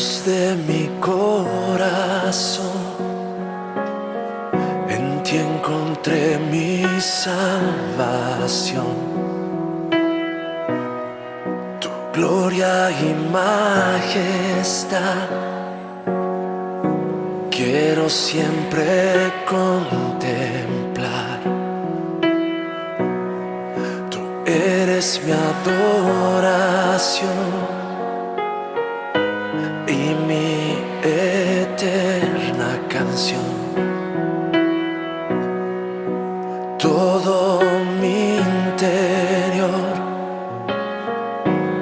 Dios de mi corazón, en ti encontré mi salvación. Tu gloria y majestad quiero siempre contemplar. Tú eres mi adoración y mi eterna canción. Todo mi interior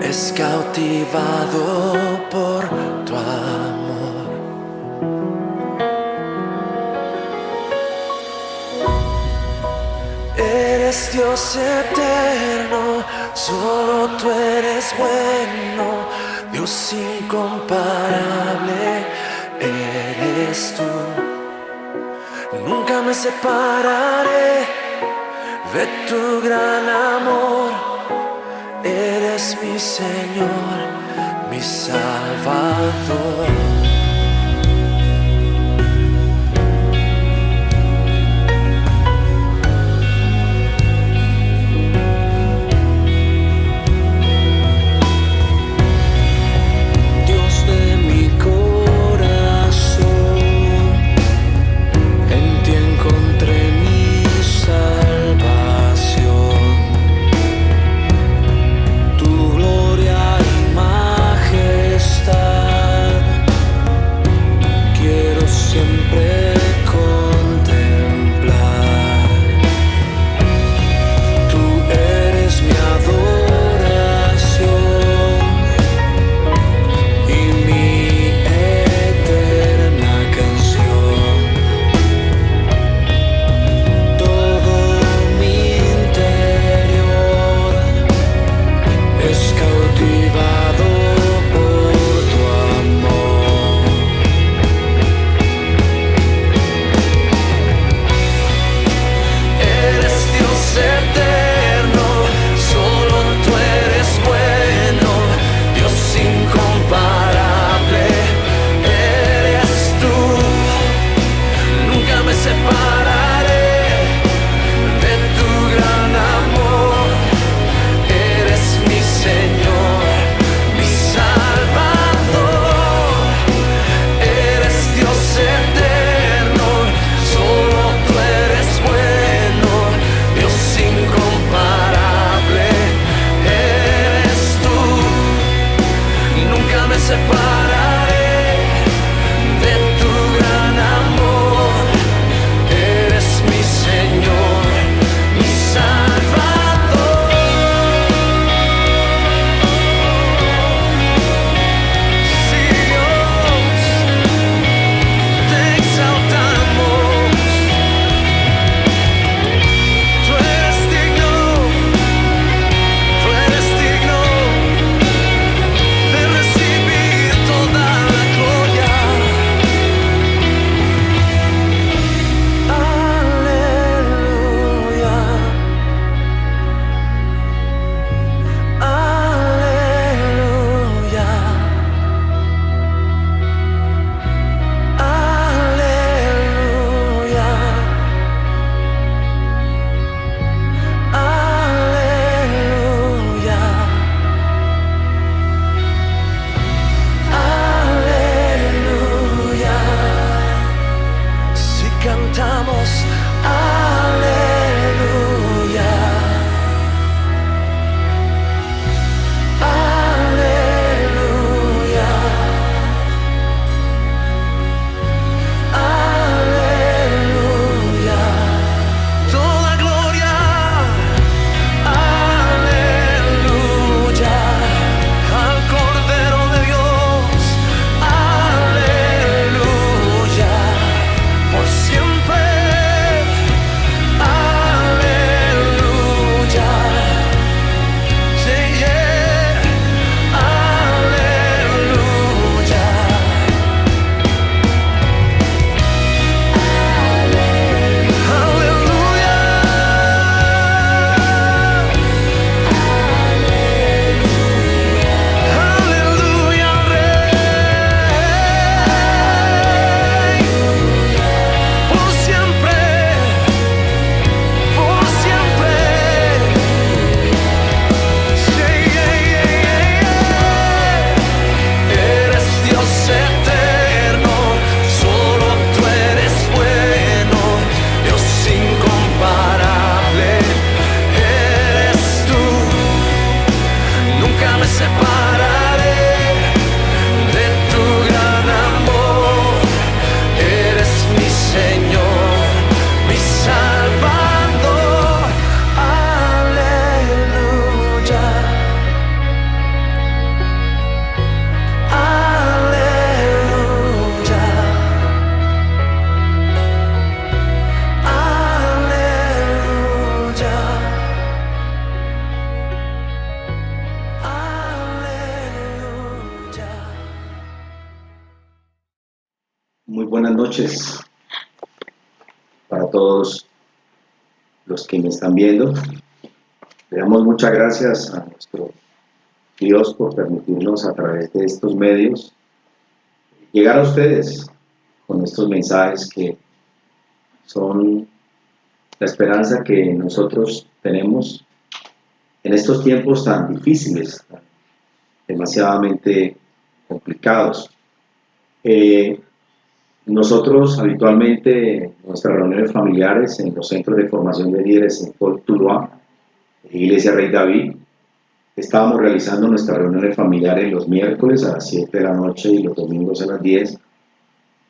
es cautivado por tu amor. Eres Dios eterno, solo tú eres bueno. Dios incomparable eres tú. Nunca me separaré de tu gran amor. Eres mi Señor, mi Salvador. buenas noches para todos los que me están viendo. Le damos muchas gracias a nuestro Dios por permitirnos a través de estos medios llegar a ustedes con estos mensajes que son la esperanza que nosotros tenemos en estos tiempos tan difíciles, tan demasiadamente complicados. Nosotros habitualmente en nuestras reuniones familiares en los centros de formación de líderes en Port Tuluá, Iglesia Rey David, estábamos realizando nuestras reuniones familiares los miércoles a las 7 de la noche y los domingos a las 10,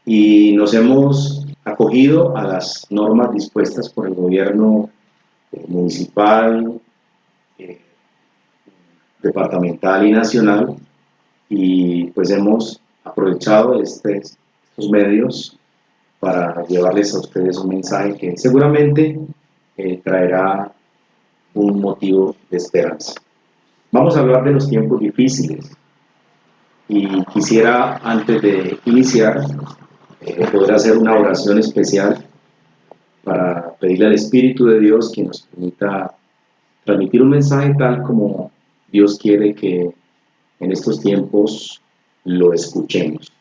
y nos hemos acogido a las normas dispuestas por el gobierno municipal, departamental y nacional, y pues hemos aprovechado estos medios para llevarles a ustedes un mensaje que seguramente traerá un motivo de esperanza. Vamos a hablar de los tiempos difíciles y quisiera, antes de iniciar, poder hacer una oración especial para pedirle al Espíritu de Dios que nos permita transmitir un mensaje tal como Dios quiere que en estos tiempos lo escuchemos.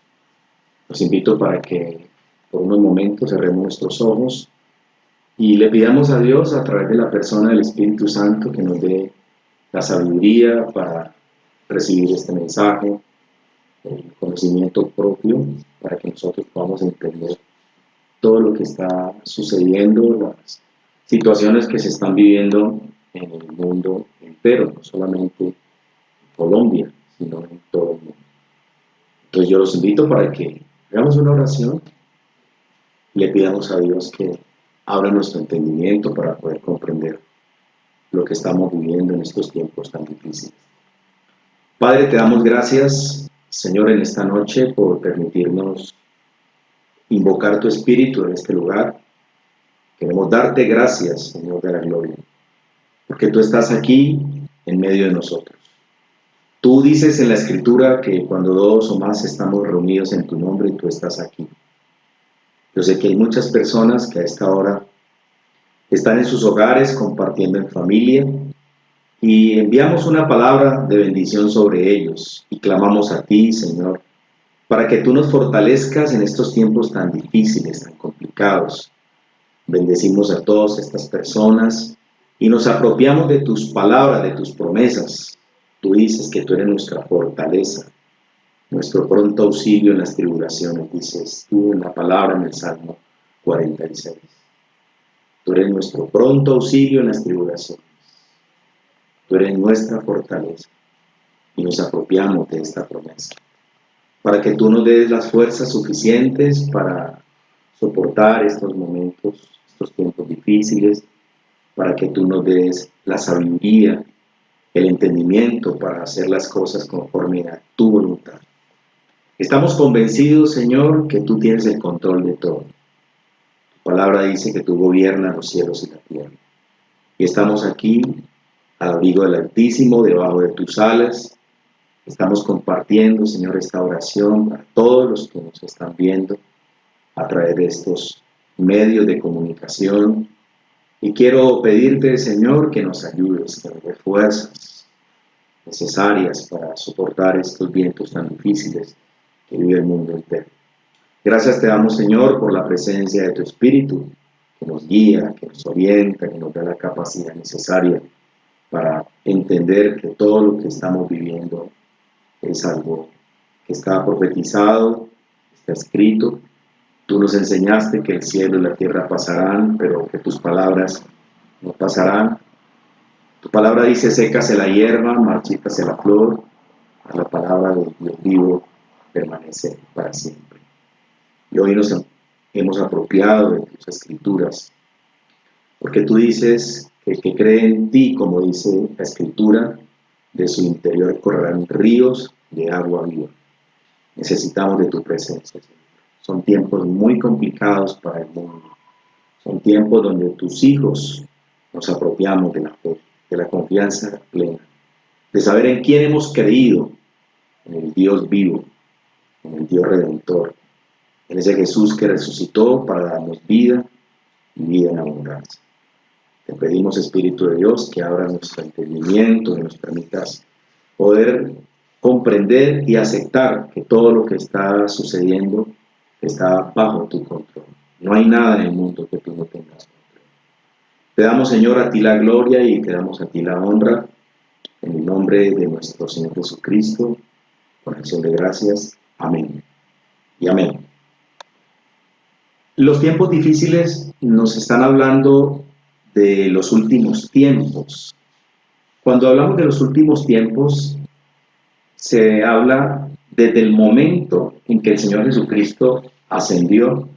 Los invito para que por unos momentos cerremos nuestros ojos y le pidamos a Dios a través de la persona del Espíritu Santo que nos dé la sabiduría para recibir este mensaje, el conocimiento propio para que nosotros podamos entender todo lo que está sucediendo, las situaciones que se están viviendo en el mundo entero, no solamente en Colombia, sino en todo el mundo. Entonces yo los invito para que hagamos una oración y le pidamos a Dios que abra nuestro entendimiento para poder comprender lo que estamos viviendo en estos tiempos tan difíciles. Padre, te damos gracias, Señor, en esta noche por permitirnos invocar tu Espíritu en este lugar. Queremos darte gracias, Señor de la gloria, porque tú estás aquí en medio de nosotros. Tú dices en la Escritura que cuando dos o más estamos reunidos en tu nombre, tú estás aquí. Yo sé que hay muchas personas que a esta hora están en sus hogares compartiendo en familia y enviamos una palabra de bendición sobre ellos y clamamos a ti, Señor, para que tú nos fortalezcas en estos tiempos tan difíciles, tan complicados. Bendecimos a todas estas personas y nos apropiamos de tus palabras, de tus promesas. Tú dices que tú eres nuestra fortaleza, nuestro pronto auxilio en las tribulaciones, dices tú en la palabra en el Salmo 46. Tú eres nuestro pronto auxilio en las tribulaciones. Tú eres nuestra fortaleza y nos apropiamos de esta promesa, para que tú nos des las fuerzas suficientes para soportar estos momentos, estos tiempos difíciles, para que tú nos des la sabiduría, el entendimiento para hacer las cosas conforme a tu voluntad. Estamos convencidos, Señor, que tú tienes el control de todo. Tu palabra dice que tú gobiernas los cielos y la tierra. Y estamos aquí, al abrigo del Altísimo, debajo de tus alas. Estamos compartiendo, Señor, esta oración para todos los que nos están viendo a través de estos medios de comunicación. Y quiero pedirte, Señor, que nos ayudes, que nos des fuerzas necesarias para soportar estos vientos tan difíciles que vive el mundo entero. Gracias te damos, Señor, por la presencia de tu Espíritu, que nos guía, que nos orienta, que nos da la capacidad necesaria para entender que todo lo que estamos viviendo es algo que está profetizado, está escrito. Tú nos enseñaste que el cielo y la tierra pasarán, pero que tus palabras no pasarán. Tu palabra dice, sécase la hierba, marchítase la flor, a la palabra del Dios vivo permanece para siempre. Y hoy nos hemos apropiado de tus escrituras, porque tú dices que el que cree en ti, como dice la escritura, de su interior correrán ríos de agua viva. Necesitamos de tu presencia, Señor. Son tiempos muy complicados para el mundo. Son tiempos donde tus hijos nos apropiamos de la fe, de la confianza plena, de saber en quién hemos creído, en el Dios vivo, en el Dios redentor, en ese Jesús que resucitó para darnos vida y vida en abundancia. Te pedimos, Espíritu de Dios, que abra nuestro entendimiento y nos permitas poder comprender y aceptar que todo lo que está sucediendo está bajo tu control. No hay nada en el mundo que tú no tengas control. Te damos, Señor, a ti la gloria y te damos a ti la honra, en el nombre de nuestro Señor Jesucristo, con acción de gracias. Amén y amén. Los tiempos difíciles nos están hablando de los últimos tiempos. Cuando hablamos de los últimos tiempos, se habla desde el momento en que el Señor Jesucristo ascendió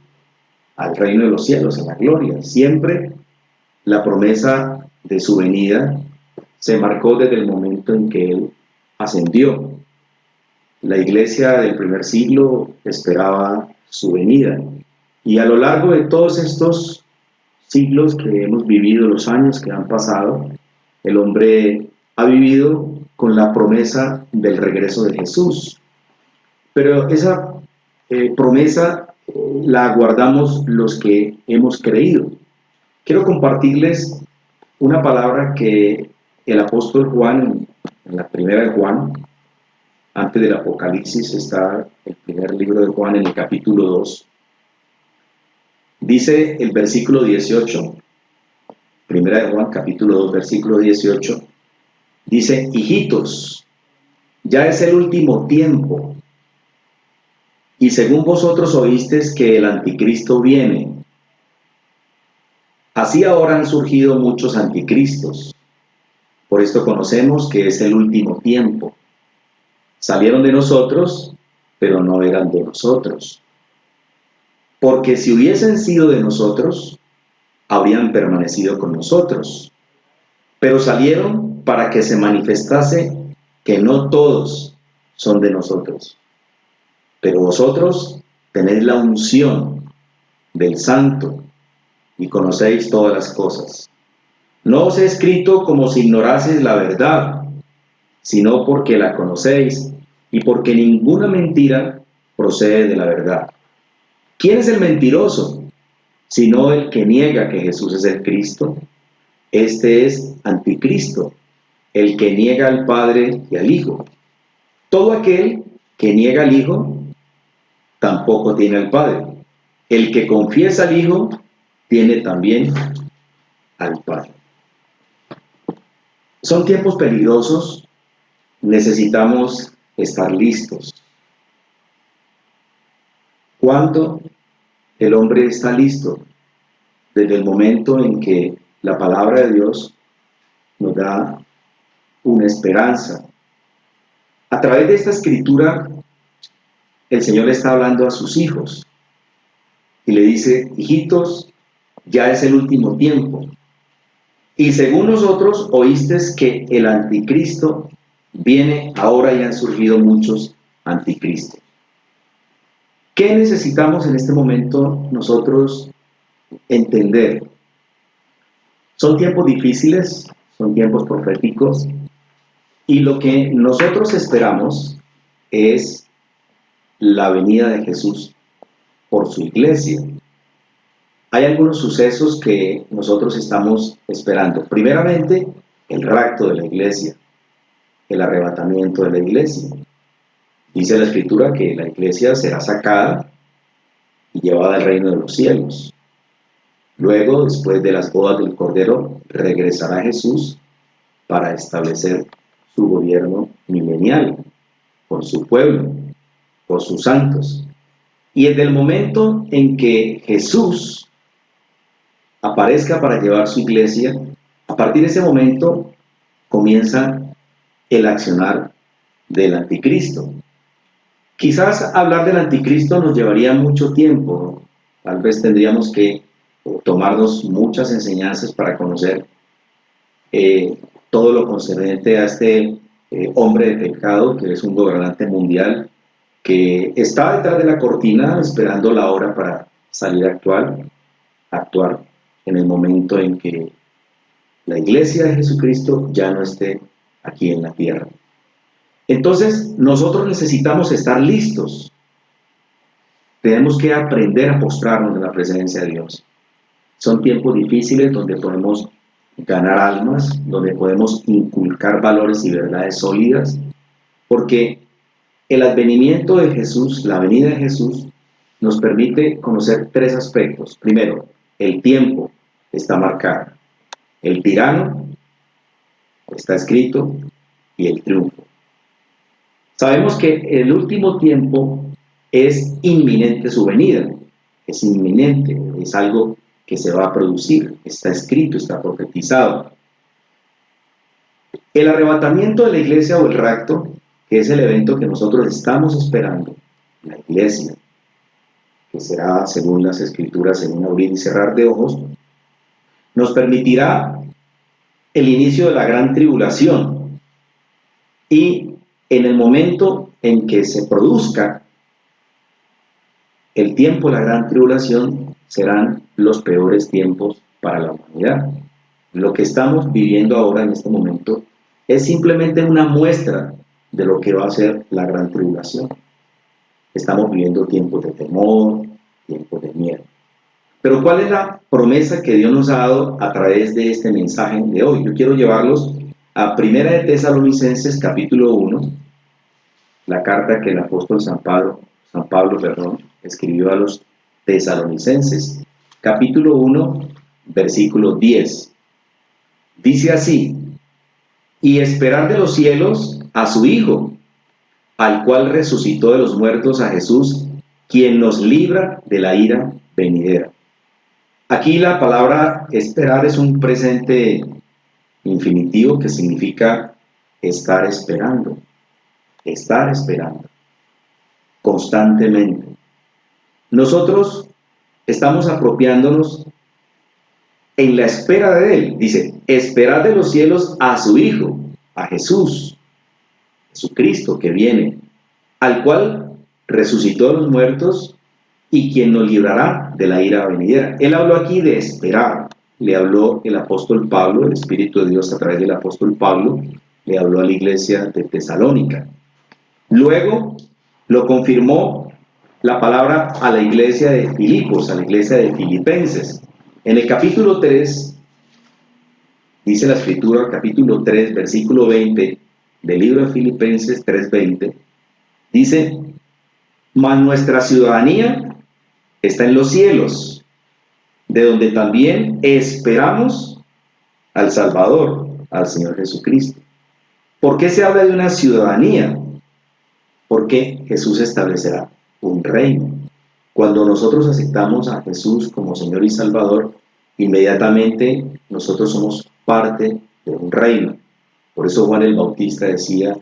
al reino de los cielos, a la gloria. Siempre la promesa de su venida se marcó desde el momento en que Él ascendió. La iglesia del primer siglo esperaba su venida. Y a lo largo de todos estos siglos que hemos vivido, los años que han pasado, el hombre ha vivido con la promesa del regreso de Jesús. Pero esa promesa la guardamos los que hemos creído. Quiero compartirles una palabra que el apóstol Juan, en la primera de Juan, antes del Apocalipsis, está el primer libro de Juan en el capítulo 2. Dice el versículo 18, primera de Juan, capítulo 2, versículo 18, dice: hijitos, ya es el último tiempo, y según vosotros oísteis que el anticristo viene, así ahora han surgido muchos anticristos. Por esto conocemos que es el último tiempo. Salieron de nosotros, pero no eran de nosotros. Porque si hubiesen sido de nosotros, habrían permanecido con nosotros. Pero salieron para que se manifestase que no todos son de nosotros. Pero vosotros tenéis la unción del Santo y conocéis todas las cosas. No os he escrito como si ignoraseis la verdad, sino porque la conocéis y porque ninguna mentira procede de la verdad. ¿Quién es el mentiroso? Sino el que niega que Jesús es el Cristo. Este es anticristo, el que niega al Padre y al Hijo. Todo aquel que niega al Hijo tampoco tiene al Padre. El que confiesa al Hijo tiene también al Padre. Son tiempos peligrosos, necesitamos estar listos. ¿Cuándo el hombre está listo? Desde el momento en que la palabra de Dios nos da una esperanza. A través de esta escritura, el Señor está hablando a sus hijos y le dice: hijitos, ya es el último tiempo. Y según nosotros oísteis que el anticristo viene ahora y han surgido muchos anticristos. ¿Qué necesitamos en este momento nosotros entender? Son tiempos difíciles, son tiempos proféticos, y lo que nosotros esperamos es la venida de Jesús por su iglesia. Hay algunos sucesos que nosotros estamos esperando. Primeramente, el rapto de la iglesia, el arrebatamiento de la iglesia. Dice la Escritura que la iglesia será sacada y llevada al reino de los cielos. Luego, después de las bodas del Cordero, regresará Jesús para establecer su gobierno milenial por su pueblo, por sus santos. Y desde el momento en que Jesús aparezca para llevar su iglesia, a partir de ese momento comienza el accionar del anticristo. Quizás hablar del anticristo nos llevaría mucho tiempo, tal vez tendríamos que tomarnos muchas enseñanzas para conocer todo lo concerniente a este hombre de pecado, que es un gobernante mundial, que está detrás de la cortina esperando la hora para salir a actuar en el momento en que la iglesia de Jesucristo ya no esté aquí en la tierra. Entonces, nosotros necesitamos estar listos. Tenemos que aprender a postrarnos en la presencia de Dios. Son tiempos difíciles donde podemos ganar almas, donde podemos inculcar valores y verdades sólidas, porque el advenimiento de Jesús, la venida de Jesús, nos permite conocer tres aspectos. Primero, el tiempo está marcado, el tirano está escrito y el triunfo. Sabemos que el último tiempo es inminente su venida, es inminente, es algo que se va a producir, está escrito, está profetizado. El arrebatamiento de la iglesia o el rapto, que es el evento que nosotros estamos esperando, la iglesia, que será según las escrituras en un abrir y cerrar de ojos, nos permitirá el inicio de la gran tribulación, y en el momento en que se produzca el tiempo de la gran tribulación serán los peores tiempos para la humanidad. Lo que estamos viviendo ahora en este momento es simplemente una muestra de lo que va a ser la gran tribulación. Estamos viviendo tiempos de temor, tiempos de miedo. Pero ¿cuál es la promesa que Dios nos ha dado a través de este mensaje de hoy? Yo quiero llevarlos a 1 de Tesalonicenses capítulo 1, la carta que el apóstol San Pablo, escribió a los tesalonicenses, capítulo 1, versículo 10. Dice así: y esperar de los cielos a su Hijo, al cual resucitó de los muertos, a Jesús, quien nos libra de la ira venidera. Aquí la palabra esperar es un presente infinitivo que significa estar esperando constantemente. Nosotros estamos apropiándonos en la espera de Él. Dice, esperar de los cielos a su Hijo, a Jesús, Jesucristo que viene, al cual resucitó de los muertos y quien nos librará de la ira venidera. Él habló aquí de esperar. Le habló el apóstol Pablo, el Espíritu de Dios a través del apóstol Pablo, le habló a la iglesia de Tesalónica. Luego lo confirmó la palabra a la iglesia de Filipos, a la iglesia de Filipenses. En el capítulo 3, dice la Escritura, capítulo 3, versículo 20 del libro de Filipenses 3:20, dice, mas nuestra ciudadanía está en los cielos, de donde también esperamos al Salvador, al Señor Jesucristo. ¿Por qué se habla de una ciudadanía? Porque Jesús establecerá un reino. Cuando nosotros aceptamos a Jesús como Señor y Salvador, inmediatamente nosotros somos parte de un reino. Por eso Juan el Bautista decía,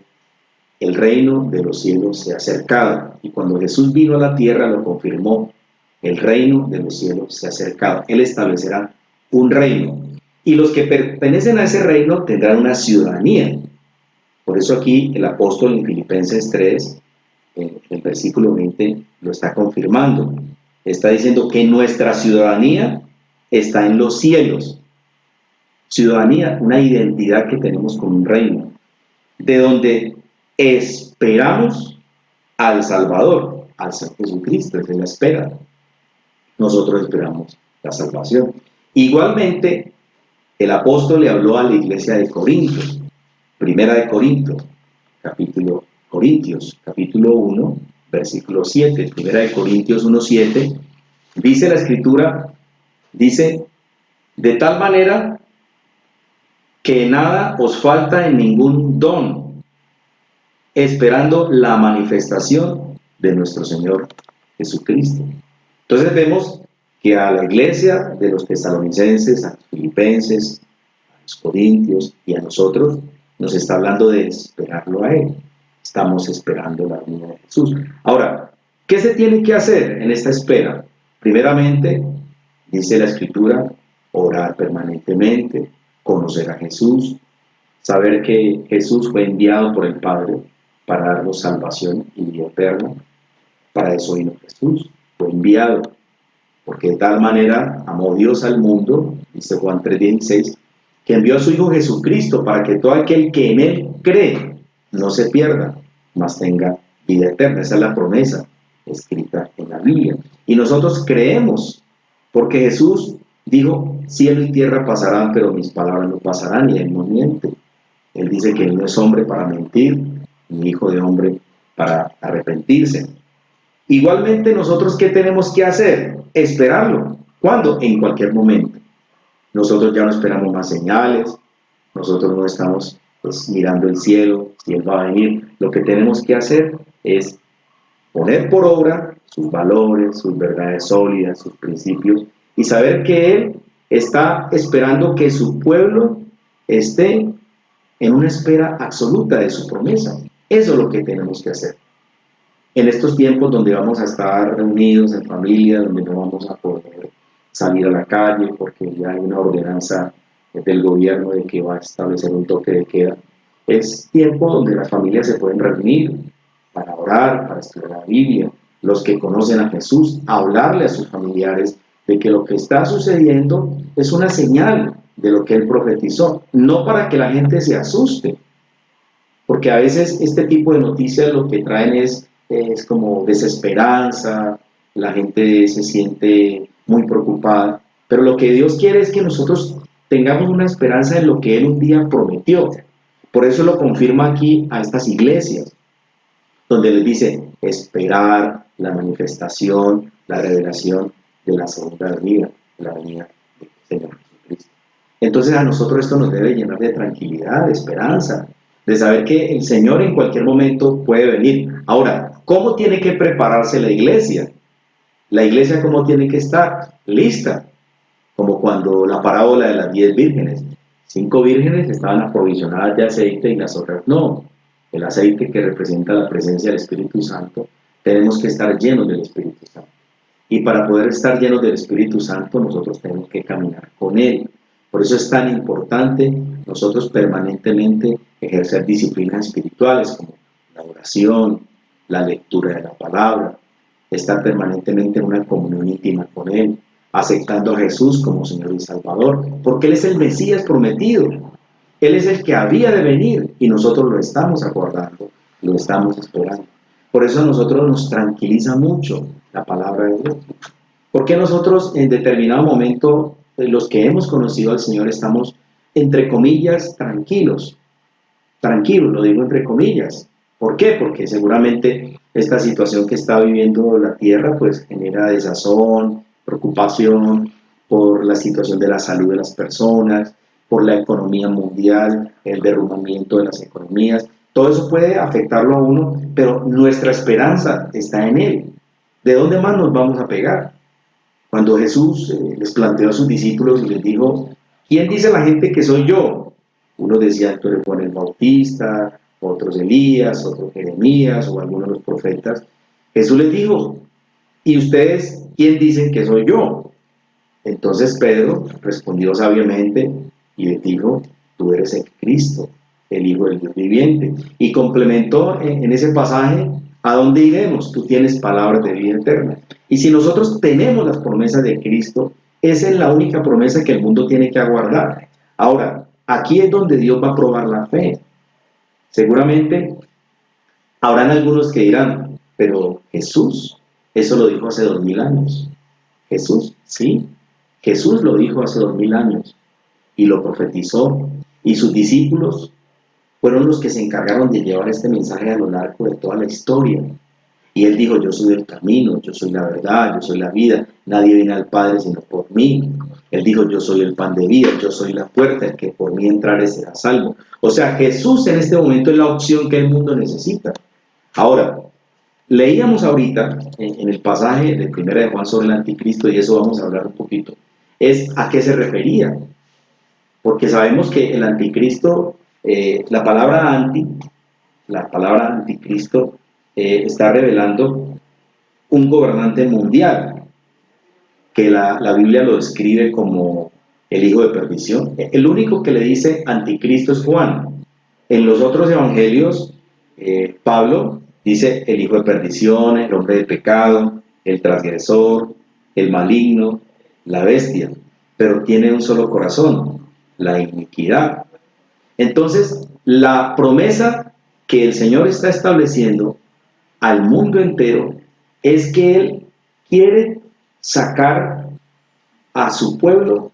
el reino de los cielos se ha acercado. Y cuando Jesús vino a la tierra lo confirmó, el reino de los cielos se ha acercado. Él establecerá un reino. Y los que pertenecen a ese reino tendrán una ciudadanía. Por eso aquí el apóstol en Filipenses 3, en el versículo 20, lo está confirmando. Está diciendo que nuestra ciudadanía está en los cielos. Ciudadanía, una identidad que tenemos con un reino, de donde esperamos al Salvador, al Señor Jesucristo, es la espera. Nosotros esperamos la salvación. Igualmente, el apóstol le habló a la iglesia de Corinto, Primera de Corintios, capítulo 1, versículo 7. Primera de Corintios 1:7, dice la Escritura, dice, de tal manera que nada os falta en ningún don, esperando la manifestación de nuestro Señor Jesucristo. Entonces vemos que a la iglesia de los tesalonicenses, a los filipenses, a los corintios y a nosotros, nos está hablando de esperarlo a Él. Estamos esperando la venida de Jesús. Ahora, ¿qué se tiene que hacer en esta espera? Primeramente, dice la Escritura, orar permanentemente, conocer a Jesús, saber que Jesús fue enviado por el Padre para darnos salvación y vida eterna. Para eso vino Jesús, fue enviado, porque de tal manera amó Dios al mundo, dice Juan 3:16, que envió a su Hijo Jesucristo para que todo aquel que en Él cree no se pierda, mas tenga vida eterna. Esa es la promesa. escrita en la Biblia. Y nosotros creemos, porque Jesús dijo, cielo y tierra pasarán, pero mis palabras no pasarán, y Él no miente. Él dice que Él no es hombre para mentir, ni hijo de hombre para arrepentirse. Igualmente nosotros, ¿qué tenemos que hacer? Esperarlo. ¿Cuándo? En cualquier momento. Nosotros ya no esperamos más señales, nosotros no estamos pues, mirando el cielo, si Él va a venir. Lo que tenemos que hacer es poner por obra sus valores, sus verdades sólidas, sus principios, y saber que Él está esperando que su pueblo esté en una espera absoluta de su promesa. Eso es lo que tenemos que hacer. En estos tiempos donde vamos a estar reunidos en familia, donde no vamos a poder salir a la calle porque ya hay una ordenanza del gobierno de que va a establecer un toque de queda, es tiempo donde las familias se pueden reunir para orar, para estudiar la Biblia, los que conocen a Jesús, hablarle a sus familiares de que lo que está sucediendo es una señal de lo que Él profetizó, no para que la gente se asuste, porque a veces este tipo de noticias lo que traen es como desesperanza, la gente se siente muy preocupada, pero lo que Dios quiere es que nosotros tengamos una esperanza en lo que Él un día prometió. Por eso lo confirma aquí a estas iglesias, donde les dice esperar la manifestación, la revelación de la segunda venida, de la venida del Señor Jesucristo. Entonces a nosotros esto nos debe llenar de tranquilidad, de esperanza, de saber que el Señor en cualquier momento puede venir. Ahora, ¿cómo tiene que prepararse la iglesia? La iglesia, ¿cómo tiene que estar? Lista, como cuando la parábola de las 10 vírgenes. 5 vírgenes estaban aprovisionadas de aceite y las otras no. El aceite que representa la presencia del Espíritu Santo, tenemos que estar llenos del Espíritu Santo. Y para poder estar llenos del Espíritu Santo, nosotros tenemos que caminar con Él. Por eso es tan importante nosotros permanentemente ejercer disciplinas espirituales como la oración, la lectura de la palabra, estar permanentemente en una comunión íntima con Él, aceptando a Jesús como Señor y Salvador, porque Él es el Mesías prometido. Él es el que había de venir y nosotros lo estamos aguardando, lo estamos esperando. Por eso a nosotros nos tranquiliza mucho la palabra de Dios. Porque nosotros en determinado momento, los que hemos conocido al Señor, estamos, entre comillas, tranquilos. Tranquilos, lo digo entre comillas. ¿Por qué? Porque seguramente esta situación que está viviendo la tierra pues genera desazón, preocupación por la situación de la salud de las personas, por la economía mundial, el derrumbamiento de las economías. Todo eso puede afectarlo a uno, pero nuestra esperanza está en Él. ¿De dónde más nos vamos a pegar? Cuando Jesús les planteó a sus discípulos y les dijo, ¿quién dice la gente que soy yo? Unos decían, tú eres Juan el Bautista, otros Elías, otros Jeremías o algunos de los profetas. Jesús les dijo, ¿y ustedes quién dicen que soy yo? Entonces Pedro respondió sabiamente y les dijo, tú eres el Cristo, el Hijo del Dios viviente. Y complementó en ese pasaje, ¿a dónde iremos? Tú tienes palabras de vida eterna. Y si nosotros tenemos las promesas de Cristo, esa es la única promesa que el mundo tiene que aguardar. Ahora, aquí es donde Dios va a probar la fe. Seguramente habrán algunos que dirán, pero Jesús, eso lo dijo hace 2000 años. Jesús, sí, Jesús lo dijo hace 2000 años y lo profetizó, y sus discípulos fueron los que se encargaron de llevar este mensaje a lo largo de toda la historia. Y Él dijo, yo soy el camino, yo soy la verdad, yo soy la vida, nadie viene al Padre sino por mí. Él dijo, yo soy el pan de vida, yo soy la puerta, el que por mí entrare será salvo. O sea, Jesús en este momento es la opción que el mundo necesita. Ahora, leíamos ahorita en el pasaje de 1 de Juan sobre el anticristo, y eso vamos a hablar un poquito, es a qué se refería. Porque sabemos que el anticristo, la palabra anticristo está revelando un gobernante mundial, que la Biblia lo describe como el hijo de perdición. El único que le dice anticristo es Juan. En los otros evangelios, Pablo dice el hijo de perdición, el hombre de pecado, el transgresor, el maligno, la bestia, pero tiene un solo corazón, la iniquidad. Entonces, la promesa que el Señor está estableciendo al mundo entero es que Él quiere sacar a su pueblo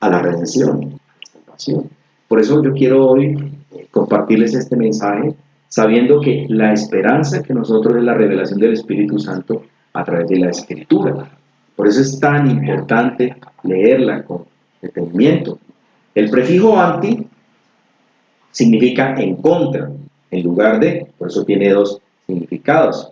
a la redención, a la salvación. Por eso yo quiero hoy compartirles este mensaje, sabiendo que la esperanza que nosotros es la revelación del Espíritu Santo a través de la Escritura. Por eso es tan importante leerla con detenimiento. El prefijo anti significa en contra, en lugar de, por eso tiene dos significados.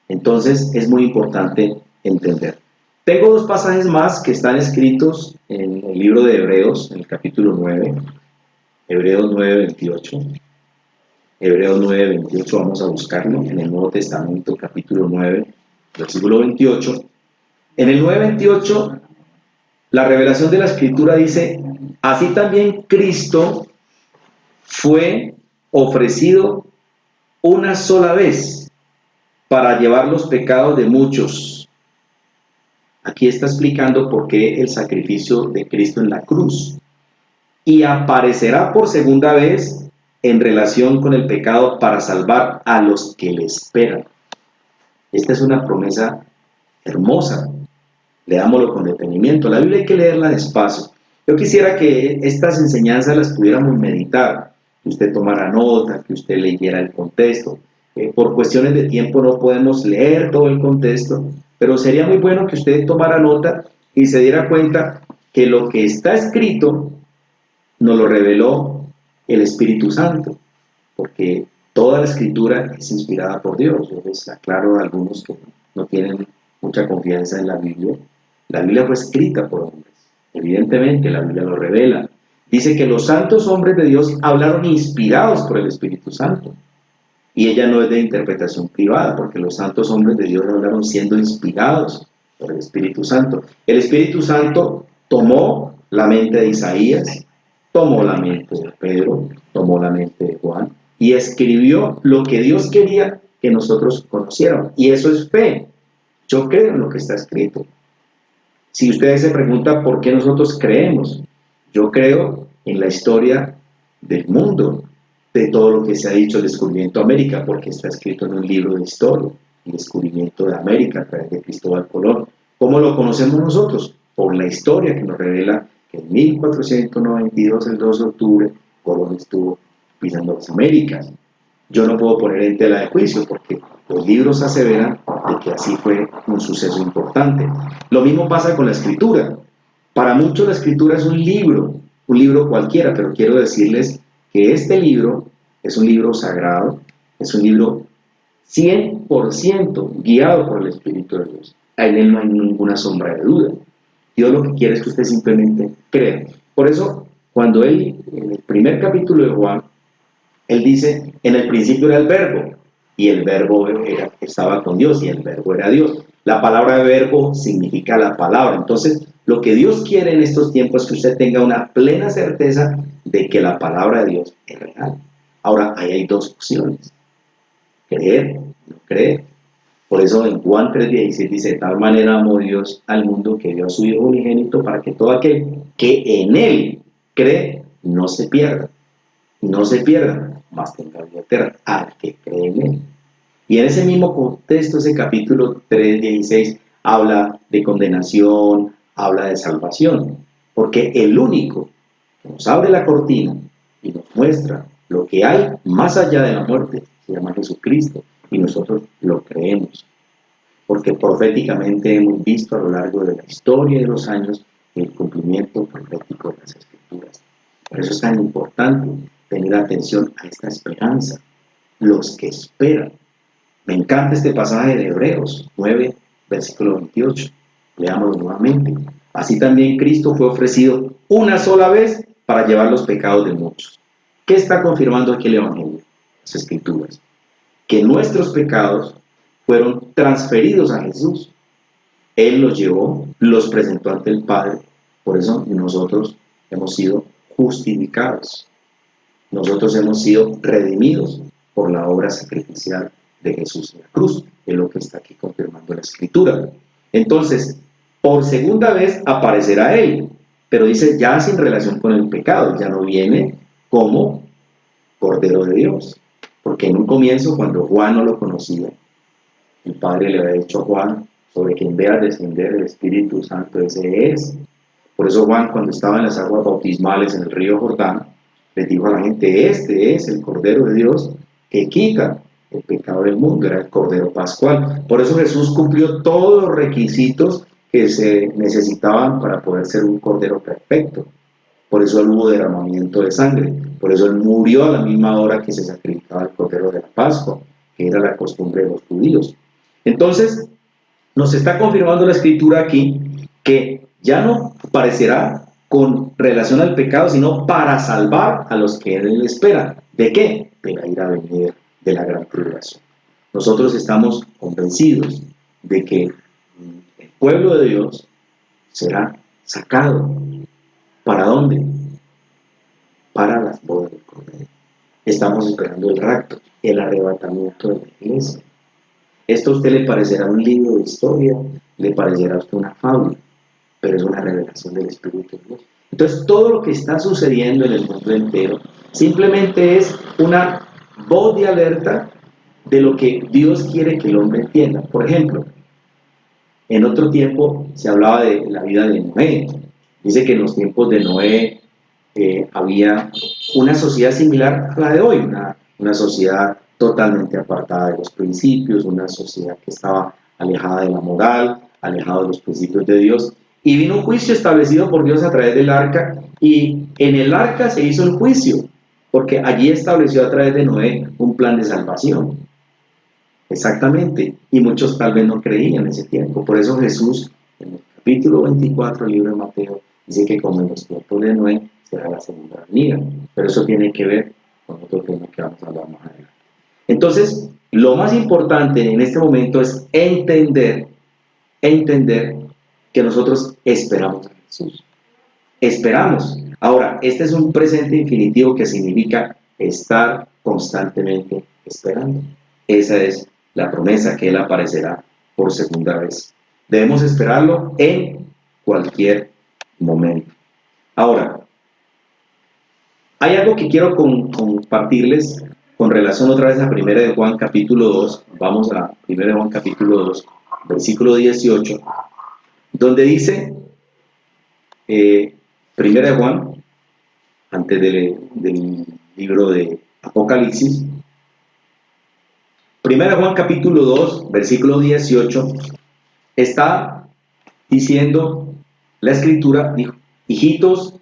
Entonces es muy importante entender. Tengo dos pasajes más que están escritos en el libro de Hebreos, en el capítulo 9, Hebreos 9:28. Hebreos 9:28, vamos a buscarlo en el Nuevo Testamento, capítulo 9, versículo 28. En el 9:28, la revelación de la Escritura dice: así también Cristo fue ofrecido una sola vez para llevar los pecados de muchos. Aquí está explicando por qué el sacrificio de Cristo en la cruz. Y aparecerá por segunda vez en relación con el pecado para salvar a los que le esperan. Esta es una promesa hermosa. Leámoslo con detenimiento. La Biblia hay que leerla despacio. Yo quisiera que estas enseñanzas las pudiéramos meditar, que usted tomara nota, que usted leyera el contexto. Por cuestiones de tiempo no podemos leer todo el contexto, pero sería muy bueno que usted tomara nota y se diera cuenta que lo que está escrito nos lo reveló el Espíritu Santo, porque toda la Escritura es inspirada por Dios. Yo les aclaro a algunos que no tienen mucha confianza en la Biblia. La Biblia fue escrita por hombres. Evidentemente, la Biblia lo revela. Dice que los santos hombres de Dios hablaron inspirados por el Espíritu Santo. Y ella no es de interpretación privada, porque los santos hombres de Dios hablaron siendo inspirados por el Espíritu Santo. El Espíritu Santo tomó la mente de Isaías, tomó la mente de Pedro, tomó la mente de Juan, y escribió lo que Dios quería que nosotros conociéramos. Y eso es fe. Yo creo en lo que está escrito. Si ustedes se preguntan por qué nosotros creemos, yo creo en la historia del mundo, de todo lo que se ha dicho, el descubrimiento de América, porque está escrito en un libro de historia, el descubrimiento de América a través de Cristóbal Colón. ¿Cómo lo conocemos nosotros? Por la historia que nos revela que en 1492, el 2 de octubre, Colón estuvo pisando las Américas. Yo no puedo poner en tela de juicio porque los libros aseveran de que así fue un suceso importante. Lo mismo pasa con la Escritura. Para muchos la Escritura es un libro cualquiera, pero quiero decirles que este libro es un libro sagrado, es un libro 100% guiado por el Espíritu de Dios. En él no hay ninguna sombra de duda. Dios lo que quiere es que usted simplemente crea. Por eso, cuando él, en el primer capítulo de Juan, él dice: en el principio era el verbo, y el verbo estaba con Dios, y el verbo era Dios. La palabra verbo significa la palabra. Entonces, lo que Dios quiere en estos tiempos es que usted tenga una plena certeza de que la palabra de Dios es real. Ahora, ahí hay dos opciones: creer, no creer. Por eso en Juan 3:16 dice: de tal manera amó Dios al mundo que dio a su Hijo unigénito, para que todo aquel que en Él cree no se pierda, mas tenga vida eterna, al que cree en Él. Y en ese mismo contexto, ese capítulo 3:16 habla de condenación, habla de salvación, porque el único que nos abre la cortina y nos muestra lo que hay más allá de la muerte se llama Jesucristo, y nosotros lo creemos, porque proféticamente hemos visto a lo largo de la historia de los años el cumplimiento profético de las Escrituras. Por eso es tan importante tener atención a esta esperanza, los que esperan. Me encanta este pasaje de Hebreos 9, versículo 28. Leámoslo nuevamente. Así también Cristo fue ofrecido una sola vez para llevar los pecados de muchos. ¿Qué está confirmando aquí el Evangelio? Las Escrituras. Que nuestros pecados fueron transferidos a Jesús. Él los llevó, los presentó ante el Padre. Por eso nosotros hemos sido justificados. Nosotros hemos sido redimidos por la obra sacrificial de Jesús en la cruz. Es lo que está aquí confirmando la Escritura. Entonces, por segunda vez aparecerá Él, pero dice ya sin relación con el pecado, ya no viene como Cordero de Dios. Porque en un comienzo, cuando Juan no lo conocía, el Padre le había dicho a Juan, sobre quien veas descender el Espíritu Santo, ese es. Por eso Juan, cuando estaba en las aguas bautismales en el río Jordán, les dijo a la gente, este es el Cordero de Dios que quita el pecado del mundo, era el Cordero Pascual. Por eso Jesús cumplió todos los requisitos que se necesitaban para poder ser un Cordero perfecto. Por eso él hubo derramamiento de sangre, por eso él murió a la misma hora que se sacrificaba el Cordero de la Pascua, que era la costumbre de los judíos. Entonces, nos está confirmando la Escritura aquí que ya no aparecerá con relación al pecado, sino para salvar a los que Él espera. ¿De qué? De la ira venidera, de la gran tribulación. Nosotros estamos convencidos de que el pueblo de Dios será sacado. ¿Para dónde? Para las bodas del Cordero. Estamos esperando el rapto, el arrebatamiento de la iglesia. Esto a usted le parecerá un libro de historia, le parecerá a usted una fábula, pero es una revelación del Espíritu de Dios. Entonces, todo lo que está sucediendo en el mundo entero simplemente es una voz de alerta de lo que Dios quiere que el hombre entienda. Por ejemplo, en otro tiempo se hablaba de la vida de Noé. Dice que en los tiempos de Noé había una sociedad similar a la de hoy, una sociedad totalmente apartada de los principios, una sociedad que estaba alejada de la moral, alejada de los principios de Dios. Y vino un juicio establecido por Dios a través del arca, y en el arca se hizo el juicio, porque allí estableció a través de Noé un plan de salvación. Exactamente, y muchos tal vez no creían en ese tiempo. Por eso Jesús, en el capítulo 24 del libro de Mateo, dice que como en los tiempos de Noé será la segunda venida. Pero eso tiene que ver con otro tema que vamos a hablar más adelante. Entonces, lo más importante en este momento es entender que nosotros esperamos a Jesús. Esperamos. Ahora, este es un presente infinitivo que significa estar constantemente esperando. Esa es la promesa, que Él aparecerá por segunda vez. Debemos esperarlo en cualquier momento. Ahora, hay algo que quiero compartirles con relación otra vez a 1 de Juan capítulo 2. Vamos a 1 de Juan capítulo 2, versículo 18, donde dice, 1 de Juan, antes del libro de Apocalipsis, 1 de Juan capítulo 2, versículo 18, está diciendo la Escritura, dijo, hijitos,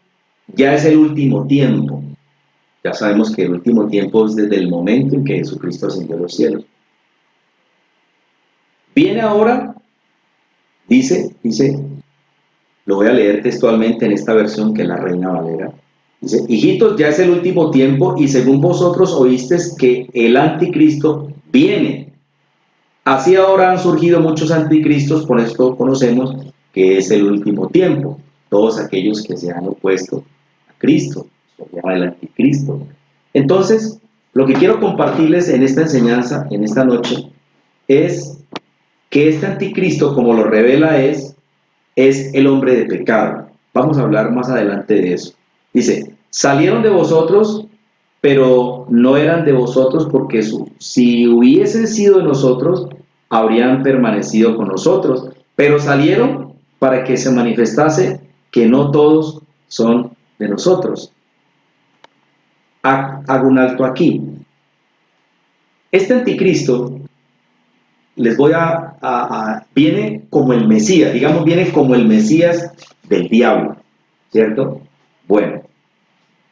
ya es el último tiempo. Ya sabemos que el último tiempo es desde el momento en que Jesucristo ascendió a los cielos. Viene ahora, dice, lo voy a leer textualmente en esta versión que es la Reina Valera. Dice, hijitos, ya es el último tiempo y según vosotros oísteis que el anticristo viene. Así ahora han surgido muchos anticristos, por esto conocemos que es el último tiempo. Todos aquellos que se han opuesto a Cristo, se llama el anticristo. Entonces, lo que quiero compartirles en esta enseñanza, en esta noche, es que este anticristo, como lo revela, es el hombre de pecado. Vamos a hablar más adelante de eso. Dice, salieron de vosotros, pero no eran de vosotros, porque si hubiesen sido de nosotros, habrían permanecido con nosotros, pero salieron para que se manifestase que no todos son de nosotros. Hago un alto aquí. Este anticristo, les voy viene como el Mesías, digamos, viene como el Mesías del diablo, ¿cierto? Bueno,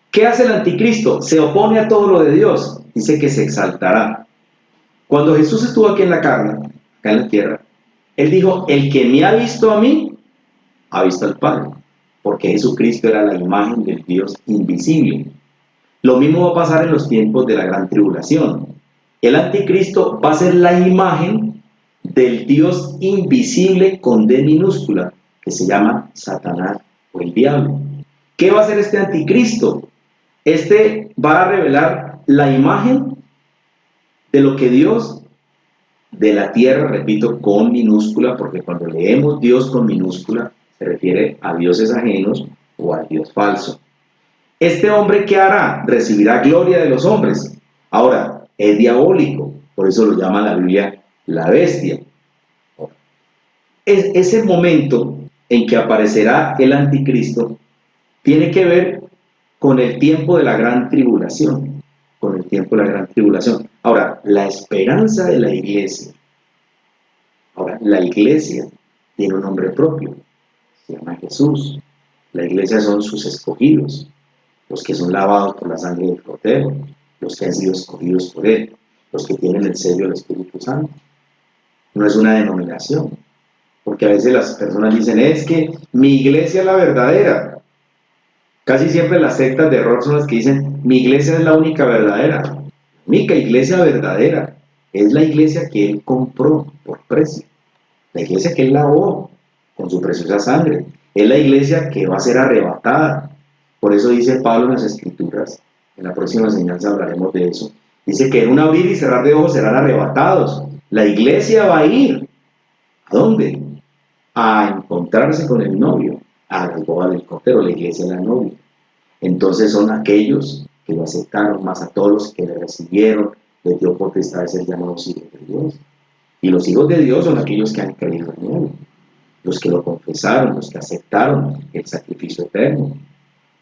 ¿qué hace el anticristo? Se opone a todo lo de Dios, dice que se exaltará. Cuando Jesús estuvo aquí en la carne, acá en la tierra, Él dijo, el que me ha visto a mí, ha visto al Padre, porque Jesucristo era la imagen del Dios invisible. Lo mismo va a pasar en los tiempos de la gran tribulación. El anticristo va a ser la imagen del Dios invisible con D minúscula, que se llama Satanás o el diablo. ¿Qué va a hacer este anticristo? Este va a revelar la imagen de lo que Dios de la tierra, repito, con minúscula, porque cuando leemos Dios con minúscula, se refiere a dioses ajenos o al Dios falso. Este hombre, ¿qué hará? Recibirá gloria de los hombres. Ahora, es diabólico, por eso lo llama la Biblia la bestia. Ese momento en que aparecerá el anticristo tiene que ver con el tiempo de la gran tribulación, con el tiempo de la gran tribulación. Ahora, la esperanza de la iglesia, la iglesia tiene un nombre propio, se llama Jesús. La iglesia son sus escogidos, los que son lavados por la sangre del Cordero, los que han sido escogidos por Él, los que tienen el sello del Espíritu Santo. No es una denominación, porque a veces las personas dicen, es que mi iglesia es la verdadera. Casi siempre las sectas de error son las que dicen, mi iglesia es la única verdadera. La única iglesia verdadera es la iglesia que Él compró por precio, la iglesia que Él lavó con su preciosa sangre, es la iglesia que va a ser arrebatada. Por eso dice Pablo en las Escrituras, en la próxima enseñanza hablaremos de eso, dice que en un abrir y cerrar de ojos serán arrebatados. La iglesia va a ir, ¿a dónde? A encontrarse con el novio, a la boda del Cordero. La iglesia es la novia. Entonces son aquellos que lo aceptaron, más a todos los que le recibieron, les dio potestad de ser llamados hijos de Dios. Y los hijos de Dios son aquellos que han creído en Él, los que lo confesaron, los que aceptaron el sacrificio eterno.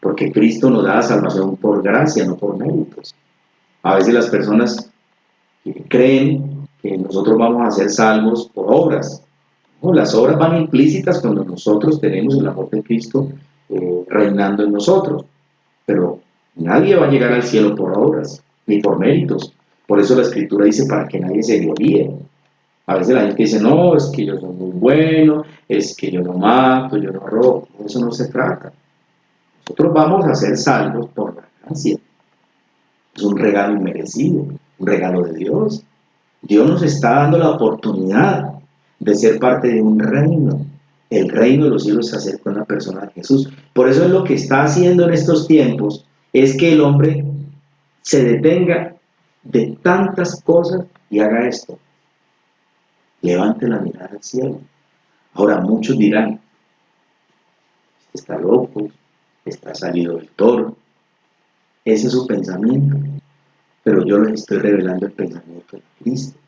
Porque Cristo nos da la salvación por gracia, no por méritos. A veces las personas creen que nosotros vamos a ser salvos por obras. No, las obras van implícitas cuando nosotros tenemos el amor de Cristo reinando en nosotros. Pero nadie va a llegar al cielo por obras, ni por méritos. Por eso la Escritura dice para que nadie se gloríe. A veces la gente dice, no, es que yo soy muy bueno, es que yo no mato, yo no robo. De eso no se trata. Nosotros vamos a ser salvos por la gracia. Es un regalo inmerecido, un regalo de Dios. Dios nos está dando la oportunidad de ser parte de un reino. El reino de los cielos se acerca a una persona de Jesús. Por eso es lo que está haciendo en estos tiempos, es que el hombre se detenga de tantas cosas y haga esto. Levante la mirada al cielo. Ahora muchos dirán, está loco, está salido del toro. Ese es su pensamiento. Pero yo les estoy revelando el pensamiento de Cristo.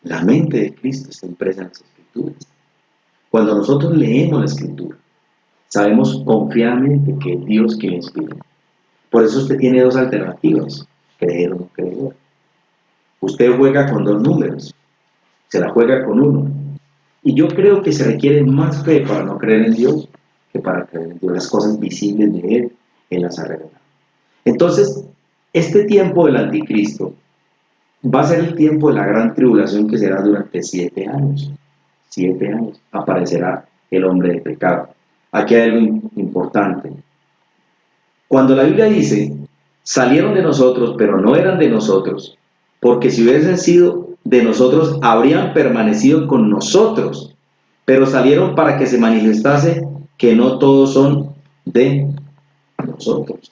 La mente de Cristo está impresa en las Escrituras. Cuando nosotros leemos la Escritura, sabemos confiadamente que es Dios quien la inspira. Por eso usted tiene dos alternativas, creer o no creer. Usted juega con dos números, se la juega con uno. Y yo creo que se requiere más fe para no creer en Dios que para creer en Dios. Las cosas visibles de Él, Él las ha revelado. Entonces, este tiempo del anticristo va a ser el tiempo de la gran tribulación que será durante 7 años. 7 años aparecerá el hombre de pecado. Aquí hay algo importante. Cuando la Biblia dice, salieron de nosotros, pero no eran de nosotros, porque si hubiesen sido de nosotros, habrían permanecido con nosotros, pero salieron para que se manifestase que no todos son de nosotros.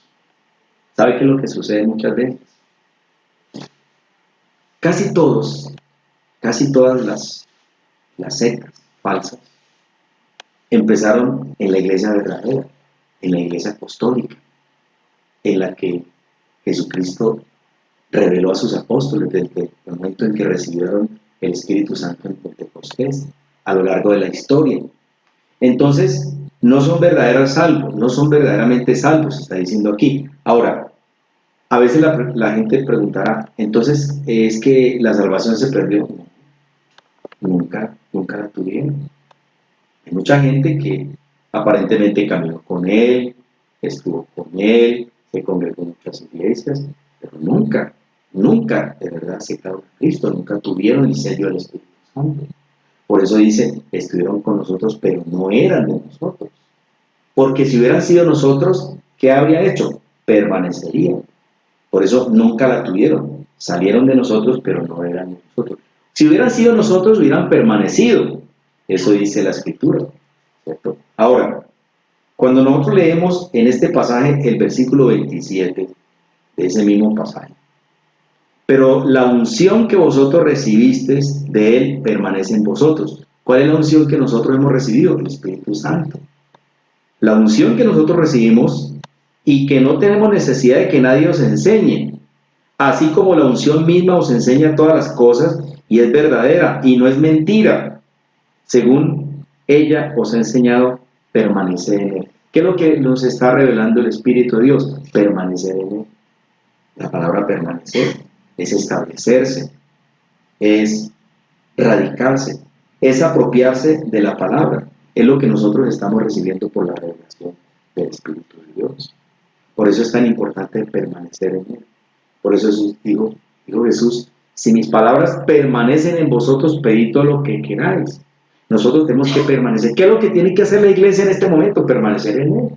¿Sabe qué es lo que sucede muchas veces? Casi todas las sectas falsas empezaron en la iglesia verdadera, en la iglesia apostólica, en la que Jesucristo reveló a sus apóstoles desde el momento en que recibieron el Espíritu Santo en Pentecostés, a lo largo de la historia. Entonces, no son verdaderos salvos, no son verdaderamente salvos, está diciendo aquí. Ahora, a veces la gente preguntará, entonces, ¿es que la salvación se perdió? Nunca la tuvieron. Hay mucha gente que aparentemente caminó con Él, estuvo con Él, se congregó en muchas iglesias, pero nunca de verdad aceptaron a Cristo, nunca tuvieron el sello del Espíritu Santo. Por eso dice, estuvieron con nosotros, pero no eran de nosotros. Porque si hubieran sido nosotros, ¿qué habrían hecho? Permanecerían. Por eso nunca la tuvieron. Salieron de nosotros, pero no eran de nosotros. Si hubieran sido nosotros, hubieran permanecido. Eso dice la Escritura, ¿cierto? Ahora, cuando nosotros leemos en este pasaje el versículo 27 de ese mismo pasaje, pero la unción que vosotros recibisteis de Él permanece en vosotros. ¿Cuál es la unción que nosotros hemos recibido? El Espíritu Santo. La unción que nosotros recibimos y que no tenemos necesidad de que nadie os enseñe, así como la unción misma os enseña todas las cosas y es verdadera y no es mentira, según ella os ha enseñado, permanecer en él. ¿Qué es lo que nos está revelando el Espíritu de Dios? Permanecer en él. La palabra permanecer es establecerse, es radicarse, es apropiarse de la palabra. Es lo que nosotros estamos recibiendo por la revelación del Espíritu de Dios. Por eso es tan importante permanecer en él. Por eso Jesús dijo Jesús, si mis palabras permanecen en vosotros, pedid todo lo que queráis. Nosotros tenemos que permanecer. ¿Qué es lo que tiene que hacer la iglesia en este momento? Permanecer en él.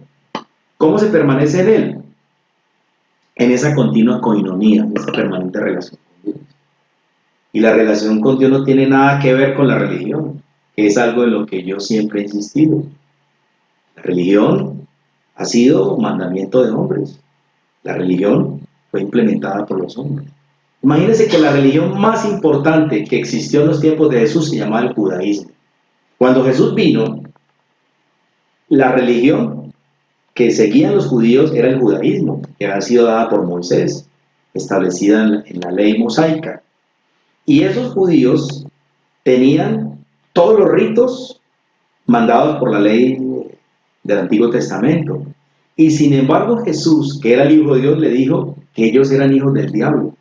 ¿Cómo se permanece en él? En esa continua coinonía, en esa permanente relación con Dios. Y la relación con Dios no tiene nada que ver con la religión, que es algo en lo que yo siempre he insistido. La religión ha sido un mandamiento de hombres. La religión fue implementada por los hombres. Imagínense que la religión más importante que existió en los tiempos de Jesús se llamaba el judaísmo. Cuando Jesús vino, la religión que seguían los judíos era el judaísmo, que había sido dada por Moisés, establecida en la ley mosaica. Y esos judíos tenían todos los ritos mandados por la ley del Antiguo Testamento. Y sin embargo Jesús, que era el Hijo de Dios, le dijo que ellos eran hijos del diablo.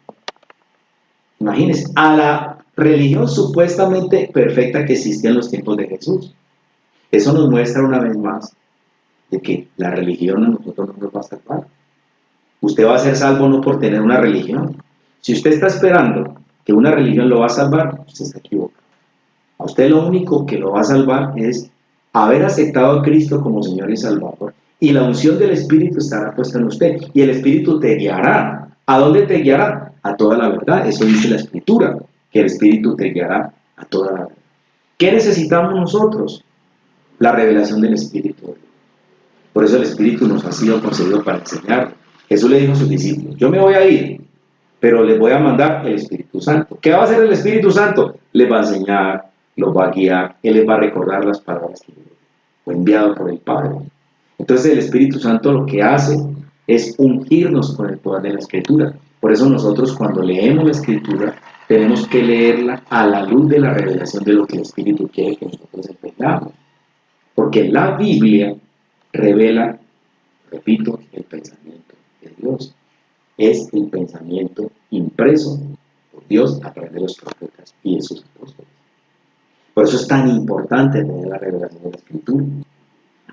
Imagínense, a la religión supuestamente perfecta que existía en los tiempos de Jesús. Eso nos muestra una vez más de que la religión a nosotros no nos va a salvar. Usted va a ser salvo no por tener una religión. Si usted está esperando que una religión lo va a salvar, usted está equivocado. A usted lo único que lo va a salvar es haber aceptado a Cristo como Señor y Salvador. Y la unción del Espíritu estará puesta en usted. Y el Espíritu te guiará. ¿A dónde te guiará? A toda la verdad. Eso dice la Escritura, que el Espíritu te guiará a toda la verdad. ¿Qué necesitamos nosotros? La revelación del Espíritu. Por eso el Espíritu nos ha sido concedido para enseñar. Jesús le dijo a sus discípulos, yo me voy a ir, pero les voy a mandar el Espíritu Santo. ¿Qué va a hacer el Espíritu Santo? Les va a enseñar, los va a guiar, Él les va a recordar las palabras que fue enviado por el Padre. Entonces el Espíritu Santo lo que hace es ungirnos con el poder de la Escritura. Por eso nosotros cuando leemos la Escritura tenemos que leerla a la luz de la revelación de lo que el Espíritu quiere que nosotros entendamos. Porque la Biblia revela, repito, el pensamiento de Dios. Es el pensamiento impreso por Dios a través de los profetas y de sus apóstoles. Por eso es tan importante tener la revelación de la Escritura.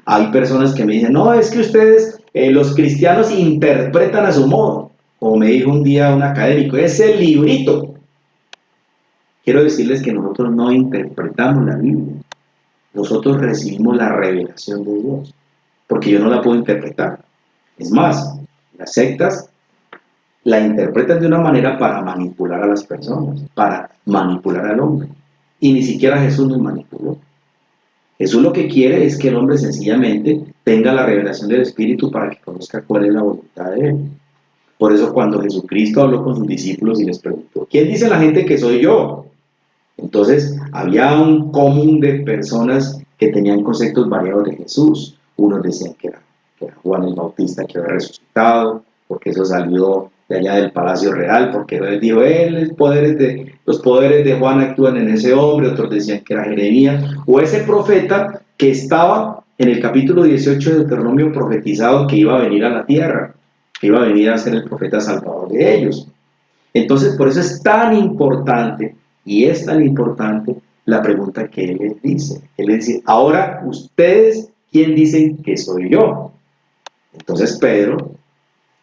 Hay personas que me dicen, no, es que ustedes, los cristianos, interpretan a su modo. Como me dijo un día un académico, es el librito. Quiero decirles que nosotros no interpretamos la Biblia. Nosotros recibimos la revelación de Dios. Porque yo no la puedo interpretar. Es más, las sectas la interpretan de una manera para manipular a las personas, para manipular al hombre. Y ni siquiera Jesús nos manipuló. Jesús lo que quiere es que el hombre sencillamente tenga la revelación del Espíritu para que conozca cuál es la voluntad de Él. Por eso cuando Jesucristo habló con sus discípulos y les preguntó, ¿quién dice la gente que soy yo? Entonces había un común de personas que tenían conceptos variados de Jesús. Unos decían que era Juan el Bautista que había resucitado, porque eso salió de allá del Palacio Real, porque él dijo, los poderes de Juan actúan en ese hombre. Otros decían que era Jeremías, o ese profeta que estaba en el capítulo 18 de Deuteronomio profetizado que iba a venir a la tierra, que iba a venir a ser el profeta salvador de ellos. Entonces, por eso es tan importante, y es tan importante la pregunta que él les dice. Él les dice, ahora ustedes, ¿quién dicen que soy yo? Entonces Pedro,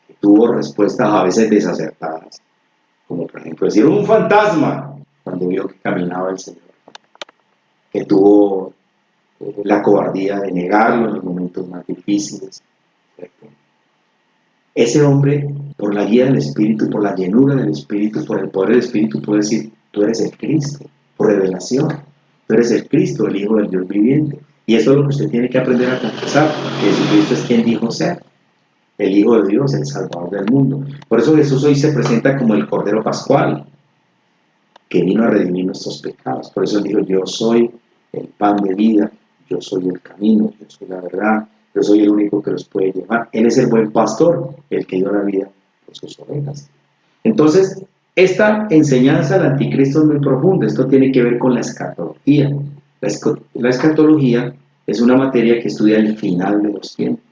que tuvo respuestas a veces desacertadas, como por ejemplo decir un fantasma, cuando vio que caminaba el Señor, que tuvo la cobardía de negarlo en los momentos más difíciles. Ese hombre, por la guía del Espíritu, por la llenura del Espíritu, por el poder del Espíritu, puede decir, tú eres el Cristo, por revelación, tú eres el Cristo, el Hijo del Dios viviente. Y eso es lo que usted tiene que aprender a confesar, que Jesucristo es quien dijo ser, el Hijo de Dios, el Salvador del mundo. Por eso Jesús hoy se presenta como el Cordero Pascual, que vino a redimir nuestros pecados. Por eso dijo, yo soy el pan de vida, yo soy el camino, yo soy la verdad, yo soy el único que los puede llevar. Él es el buen pastor, el que dio la vida por sus ovejas. Entonces, esta enseñanza del anticristo es muy profunda. Esto tiene que ver con la escatología. La escatología es una materia que estudia el final de los tiempos.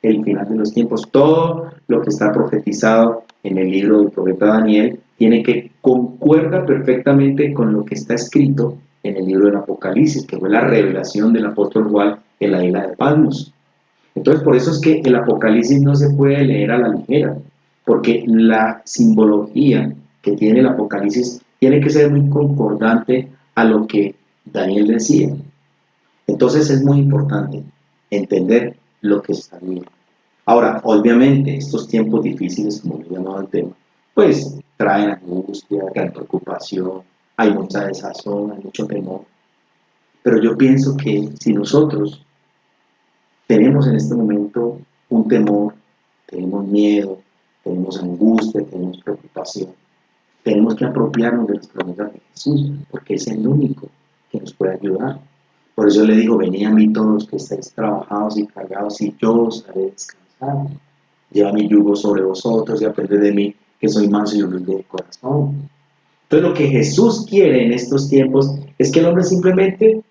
El final de los tiempos. Todo lo que está profetizado en el libro del profeta Daniel tiene que concuerda perfectamente con lo que está escrito en el libro del Apocalipsis, que fue la revelación del apóstol Juan en la isla de Patmos. Entonces, por eso es que el Apocalipsis no se puede leer a la ligera, porque la simbología que tiene el Apocalipsis tiene que ser muy concordante a lo que Daniel decía. Entonces es muy importante entender lo que está viendo. Ahora, obviamente, estos tiempos difíciles, como lo he llamado el tema, pues traen angustia, traen preocupación, hay mucha desazón, hay mucho temor. Pero yo pienso que si nosotros tenemos en este momento un temor, tenemos miedo, tenemos angustia, tenemos preocupación, tenemos que apropiarnos de las promesas de Jesús, porque es el único que nos puede ayudar. Por eso le digo, venid a mí todos los que estáis trabajados y cargados, y yo os haré descansar. Lleva mi yugo sobre vosotros y aprended de mí, que soy manso y humilde de corazón. Entonces lo que Jesús quiere en estos tiempos es que el hombre simplemente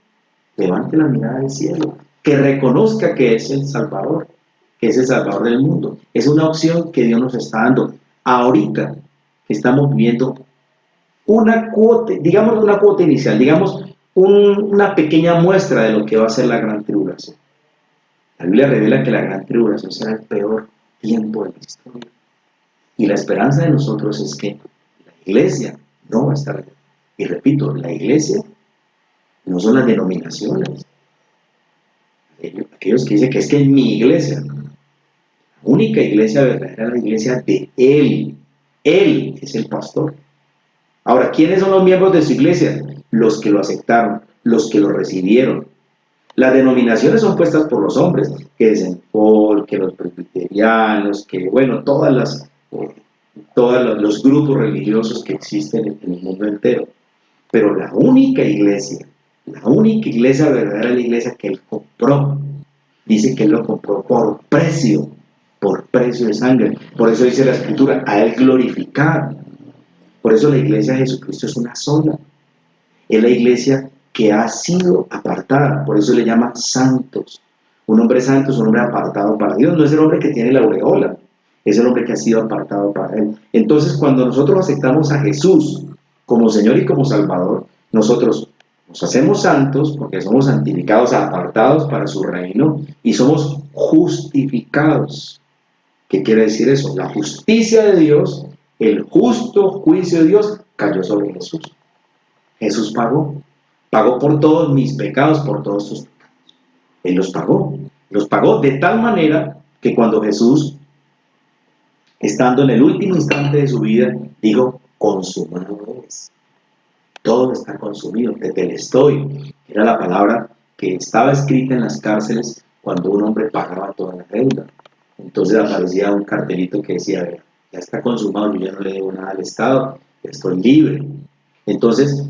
levante la mirada al cielo, que reconozca que es el Salvador, que es el Salvador del mundo. Es una opción que Dios nos está dando. Ahorita que estamos viviendo una cuota, digamos una cuota inicial, digamos una pequeña muestra de lo que va a ser la gran tribulación. La Biblia revela que la gran tribulación será el peor tiempo de la historia. Y la esperanza de nosotros es que la iglesia no va a estar allá. Y repito, la iglesia no son las denominaciones. Aquellos que dicen que es que en mi iglesia, la única iglesia verdadera es la iglesia de Él. Él es el pastor. Ahora, ¿quiénes son los miembros de su iglesia? Los que lo aceptaron, los que lo recibieron. Las denominaciones son puestas por los hombres, que es en Paul, que los presbiterianos, que bueno, todos los grupos religiosos que existen en el mundo entero. Pero la única iglesia verdadera es la iglesia que Él compró. Dice que Él lo compró por precio de sangre. Por eso dice la Escritura, a Él glorificar. Por eso la iglesia de Jesucristo es una sola. Es la iglesia que ha sido apartada, por eso le llama santos. Un hombre santo es un hombre apartado para Dios, no es el hombre que tiene la aureola, es el hombre que ha sido apartado para Él. Entonces, cuando nosotros aceptamos a Jesús como Señor y como Salvador, nosotros nos hacemos santos porque somos santificados, apartados para su reino, y somos justificados. ¿Qué quiere decir eso? La justicia de Dios, el justo juicio de Dios cayó sobre Jesús. Jesús pagó por todos mis pecados, por todos tus pecados. Él los pagó de tal manera que cuando Jesús, estando en el último instante de su vida, dijo, consumado es. Todo está consumido, tetelestai, era la palabra que estaba escrita en las cárceles cuando un hombre pagaba toda la deuda. Entonces aparecía un cartelito que decía, ya está consumado, yo ya no le debo nada al Estado, ya estoy libre. Entonces,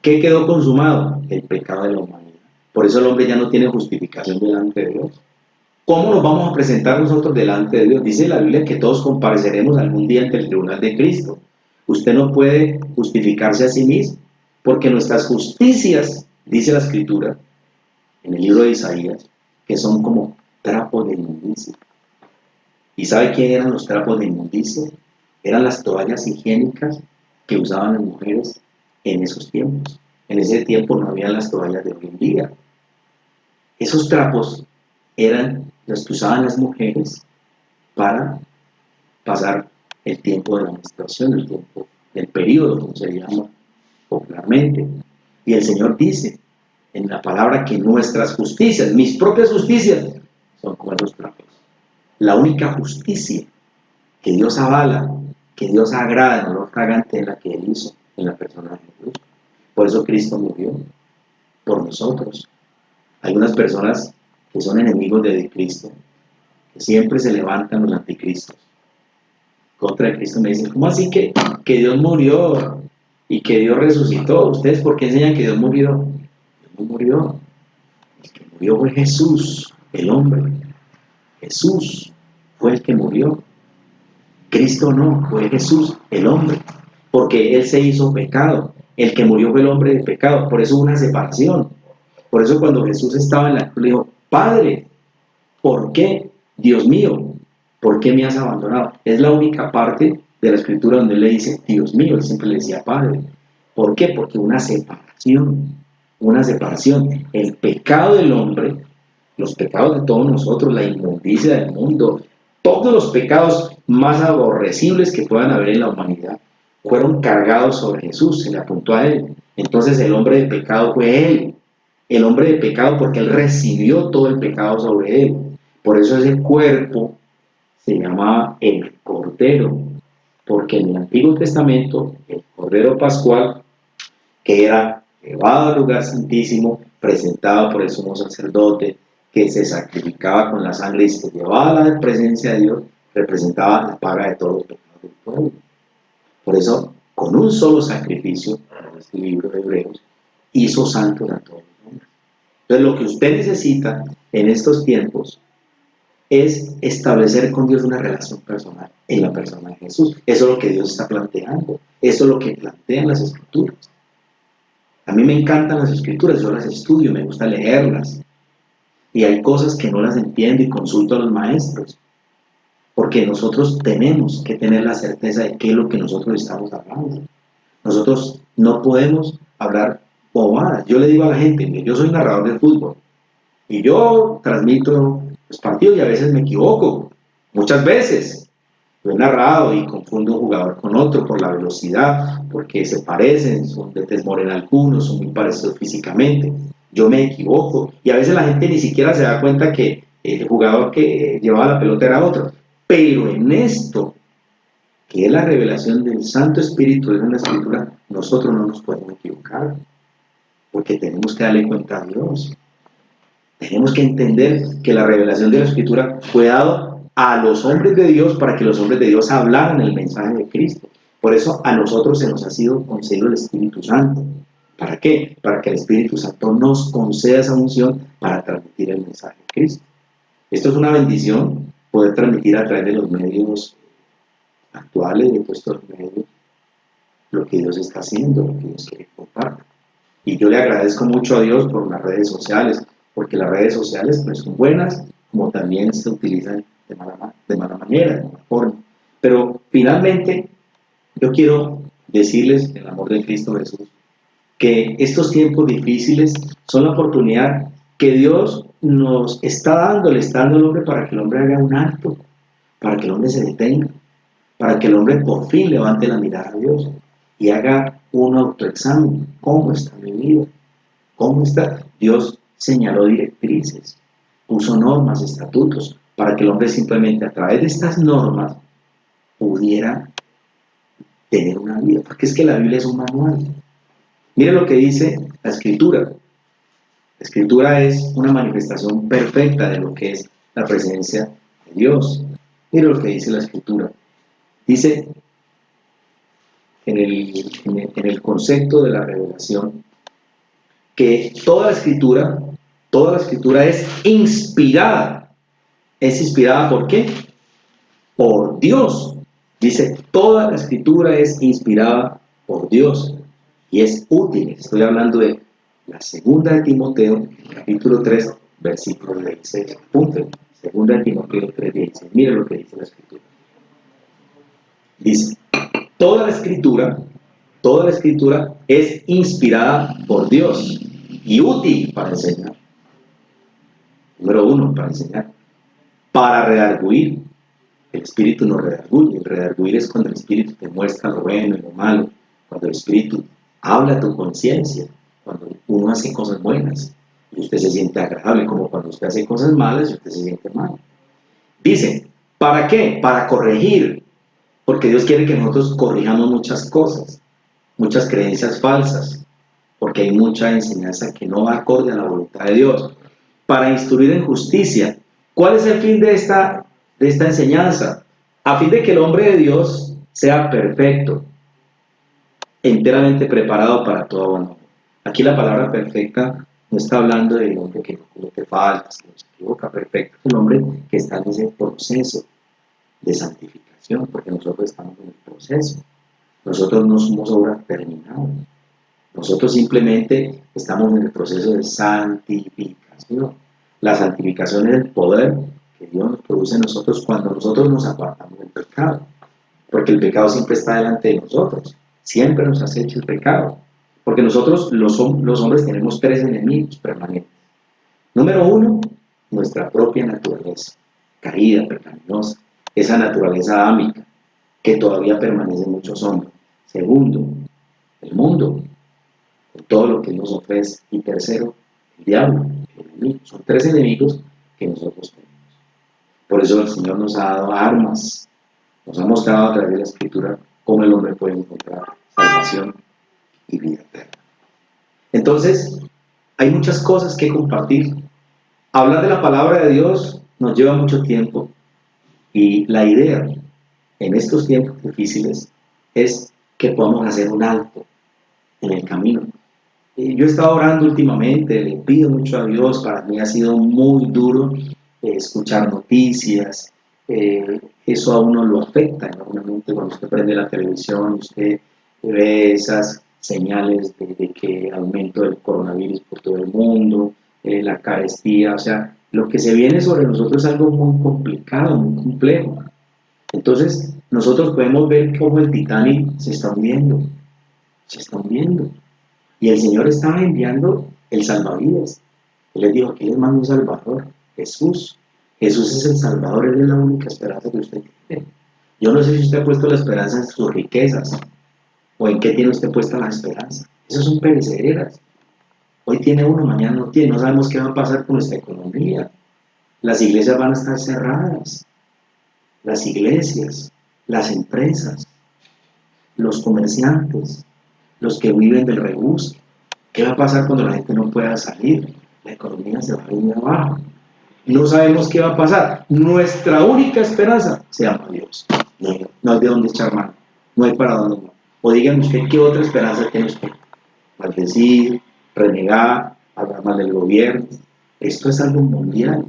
¿qué quedó consumado? El pecado de la humanidad. Por eso el hombre ya no tiene justificación delante de Dios. ¿Cómo nos vamos a presentar nosotros delante de Dios? Dice la Biblia que todos compareceremos algún día ante el tribunal de Cristo. Usted no puede justificarse a sí mismo, porque nuestras justicias, dice la Escritura, en el libro de Isaías, que son como trapos de inmundicia. ¿Y sabe quién eran los trapos de inmundicia? Eran las toallas higiénicas que usaban las mujeres en esos tiempos. En ese tiempo no había las toallas de hoy en día. Esos trapos eran los que usaban las mujeres para pasar el tiempo de la menstruación, el tiempo del periodo, como se llama popularmente. Y el Señor dice en la palabra que nuestras justicias, mis propias justicias, son como esos trapos. La única justicia que Dios avala, que Dios agrada en olor fragante, es la que Él hizo en la persona de Jesús. Por eso Cristo murió por nosotros. Hay unas personas que son enemigos de Cristo, que siempre se levantan los anticristos contra de Cristo. Me dicen, ¿cómo así que Dios murió y que Dios resucitó? ¿Ustedes por qué enseñan que Dios murió? Dios no murió. El que murió fue Jesús, el hombre. Jesús fue el que murió. Cristo no, fue Jesús, el hombre, porque Él se hizo pecado. El que murió fue el hombre de pecado, por eso hubo una separación. Por eso cuando Jesús estaba en la cruz, le dijo, Padre, ¿por qué? Dios mío, ¿por qué me has abandonado? Es la única parte de la escritura donde él le dice, Dios mío, él siempre le decía Padre. ¿Por qué? Porque una separación. El pecado del hombre, los pecados de todos nosotros, la inmundicia del mundo, todos los pecados más aborrecibles que puedan haber en la humanidad, fueron cargados sobre Jesús, se le apuntó a él. Entonces el hombre de pecado fue él, el hombre de pecado porque él recibió todo el pecado sobre él. Por eso ese cuerpo se llamaba el Cordero, porque en el Antiguo Testamento el Cordero Pascual, que era llevado al lugar santísimo, presentado por el sumo sacerdote, que se sacrificaba con la sangre y se llevaba a la presencia de Dios, representaba la paga de todos los pecados del pueblo. Por eso, con un solo sacrificio, en este libro de Hebreos, hizo santos a todos los hombres. Entonces, lo que usted necesita en estos tiempos es establecer con Dios una relación personal en la persona de Jesús. Eso es lo que Dios está planteando. Eso es lo que plantean las Escrituras. A mí me encantan las Escrituras, yo las estudio, me gusta leerlas. Y hay cosas que no las entiendo y consulto a los maestros. Porque nosotros tenemos que tener la certeza de qué es lo que nosotros estamos hablando. Nosotros no podemos hablar bobadas. Yo le digo a la gente, yo soy narrador de fútbol y yo transmito los partidos y a veces me equivoco, muchas veces. Lo he narrado y confundo un jugador con otro por la velocidad, porque se parecen, son de tez morena algunos, son muy parecidos físicamente. Yo me equivoco y a veces la gente ni siquiera se da cuenta que el jugador que llevaba la pelota era otro. Pero en esto, que es la revelación del Santo Espíritu en la Escritura, nosotros no nos podemos equivocar, porque tenemos que darle cuenta a Dios. Tenemos que entender que la revelación de la Escritura fue dada a los hombres de Dios para que los hombres de Dios hablaran el mensaje de Cristo. Por eso a nosotros se nos ha sido concedido el Espíritu Santo. ¿Para qué? Para que el Espíritu Santo nos conceda esa unción para transmitir el mensaje de Cristo. Esto es una bendición, poder transmitir a través de los medios actuales, de estos medios, lo que Dios está haciendo, lo que Dios quiere compartir. Y yo le agradezco mucho a Dios por las redes sociales, porque las redes sociales pues, son buenas, como también se utilizan de mala manera, de mala forma. Pero finalmente, yo quiero decirles, en el amor de Cristo Jesús, que estos tiempos difíciles son la oportunidad que Dios nos está dando, le está dando al hombre para que el hombre haga un acto, para que el hombre se detenga, para que el hombre por fin levante la mirada a Dios y haga un autoexamen. ¿Cómo está mi vida? ¿Cómo está? Dios señaló directrices, puso normas, estatutos, para que el hombre simplemente a través de estas normas pudiera tener una vida. Porque es que la Biblia es un manual. Mire lo que dice la Escritura. La Escritura es una manifestación perfecta de lo que es la presencia de Dios. Mire lo que dice la Escritura. Dice en el concepto de la revelación que toda la Escritura es inspirada. ¿Es inspirada por qué? Por Dios. Dice, toda la Escritura es inspirada por Dios y es útil. Estoy hablando de la segunda de Timoteo, capítulo 3, versículo 16. Punto. Segunda de Timoteo 3, 16. Mira lo que dice la Escritura. Dice, toda la escritura es inspirada por Dios y útil para enseñar. Número 1, para enseñar. Para redarguir. El Espíritu no redarguye. El redarguir es cuando el Espíritu te muestra lo bueno y lo malo. Cuando el Espíritu habla a tu conciencia. Cuando uno hace cosas buenas y usted se siente agradable, como cuando usted hace cosas malas y usted se siente mal. Dice, ¿para qué? Para corregir. Porque Dios quiere que nosotros corrijamos muchas cosas, muchas creencias falsas, porque hay mucha enseñanza que no va acorde a la voluntad de Dios. Para instruir en justicia. ¿Cuál es el fin de esta enseñanza? A fin de que el hombre de Dios sea perfecto, enteramente preparado para toda buena obra. Aquí la palabra perfecta no está hablando del hombre que no comete faltas, que no se equivoca. Perfecto es el hombre que está en ese proceso de santificación, porque nosotros estamos en el proceso. Nosotros no somos obra terminada. Nosotros simplemente estamos en el proceso de santificación. La santificación es el poder que Dios nos produce en nosotros cuando nosotros nos apartamos del pecado. Porque el pecado siempre está delante de nosotros. Siempre nos acecha el pecado. Porque nosotros, los hombres, tenemos tres enemigos permanentes. Número uno, nuestra propia naturaleza, caída, pecaminosa. Esa naturaleza ámica que todavía permanece en muchos hombres. Segundo, el mundo, con todo lo que nos ofrece. Y tercero, el diablo, el enemigo. Son tres enemigos que nosotros tenemos. Por eso el Señor nos ha dado armas, nos ha mostrado a través de la Escritura cómo el hombre puede encontrar salvación y vida eterna. Entonces, hay muchas cosas que compartir. Hablar de la palabra de Dios nos lleva mucho tiempo y la idea en estos tiempos difíciles es que podamos hacer un alto en el camino. Yo he estado orando últimamente, le pido mucho a Dios, para mí ha sido muy duro escuchar noticias, eso a uno lo afecta enormemente cuando usted prende la televisión, usted ve esas señales de que aumento del coronavirus por todo el mundo, la carestía, o sea, lo que se viene sobre nosotros es algo muy complicado, muy complejo. Entonces, nosotros podemos ver cómo el Titanic se está hundiendo, se está hundiendo. Y el Señor estaba enviando el salvavidas. Él les dijo, aquí les mando un Salvador, Jesús. Jesús es el Salvador, Él es la única esperanza que usted tiene. Yo no sé si usted ha puesto la esperanza en sus riquezas o en qué tiene usted puesta la esperanza. Esas son perecederas. Hoy tiene uno, mañana no tiene. No sabemos qué va a pasar con nuestra economía. Las iglesias van a estar cerradas. Las iglesias, las empresas, los comerciantes, los que viven del rebusque. ¿Qué va a pasar cuando la gente no pueda salir? La economía se va a ir abajo. No sabemos qué va a pasar. Nuestra única esperanza se llama Dios. No hay de dónde echar mano. No hay para dónde ir. O díganme usted, ¿qué otra esperanza tiene usted? Maldecir, renegar, hablar mal del gobierno. Esto es algo mundial.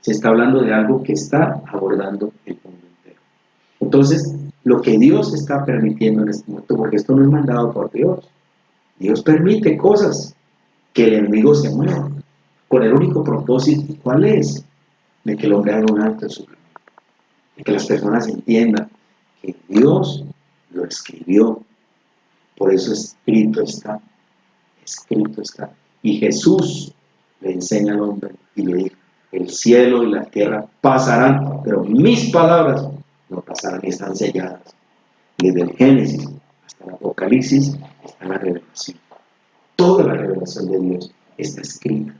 Se está hablando de algo que está abordando el mundo entero. Entonces, lo que Dios está permitiendo en este momento, porque esto no es mandado por Dios, Dios permite cosas que el enemigo se mueva, con el único propósito, ¿cuál es? De que el hombre haga un alto en su camino, de que las personas entiendan que Dios lo escribió, por eso escrito está, escrito está. Y Jesús le enseña al hombre y le dice, el cielo y la tierra pasarán, pero mis palabras no pasarán y están selladas. Desde el Génesis hasta el Apocalipsis está la revelación. Toda la revelación de Dios está escrita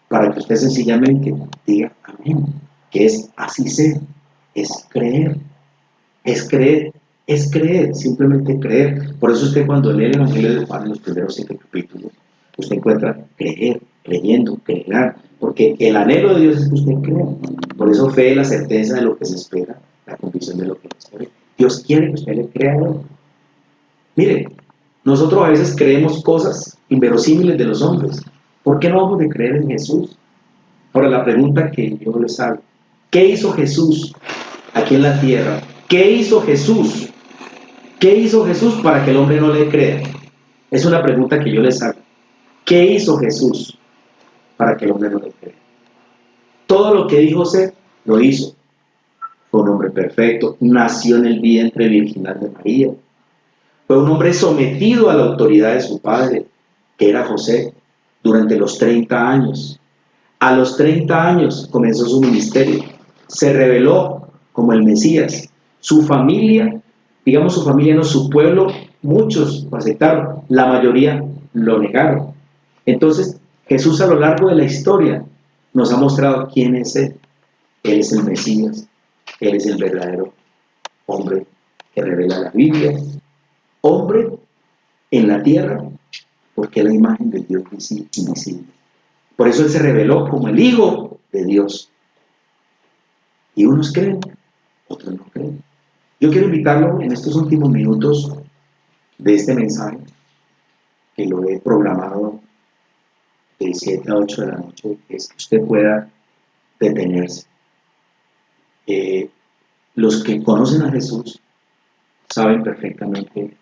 para que usted sencillamente diga amén, que es así sea, es creer, es creer, es creer, simplemente creer. Por eso usted cuando lee el Evangelio de Juan en los primeros 7 capítulos, usted encuentra creer, creyendo, creer, porque el anhelo de Dios es que usted crea. Por eso fe es la certeza de lo que se espera, la convicción de lo que no se ve. Dios quiere que usted le crea a Él. Mire, nosotros a veces creemos cosas inverosímiles de los hombres. ¿Por qué no vamos a creer en Jesús? Ahora, la pregunta que yo les hago, ¿qué hizo Jesús aquí en la tierra? ¿Qué hizo Jesús? ¿Qué hizo Jesús para que el hombre no le crea? Es una pregunta que yo les hago. ¿Qué hizo Jesús para que el hombre no le crea? Todo lo que dijo ser, lo hizo. Fue un hombre perfecto, nació en el vientre virginal de María. Fue un hombre sometido a la autoridad de su padre, que era José, durante los 30 años. A los 30 años comenzó su ministerio. Se reveló como el Mesías. Su familia, digamos su familia, no su pueblo, muchos lo aceptaron, la mayoría lo negaron. Entonces, Jesús a lo largo de la historia nos ha mostrado quién es Él. Él es el Mesías, Él es el verdadero hombre que revela la Biblia. Hombre en la tierra, porque es la imagen del Dios invisible. Por eso Él se reveló como el Hijo de Dios. Y unos creen, otros no creen. Yo quiero invitarlo en estos últimos minutos de este mensaje, que lo he programado de 7 a 8 de la noche, es que usted pueda detenerse. Los que conocen a Jesús saben perfectamente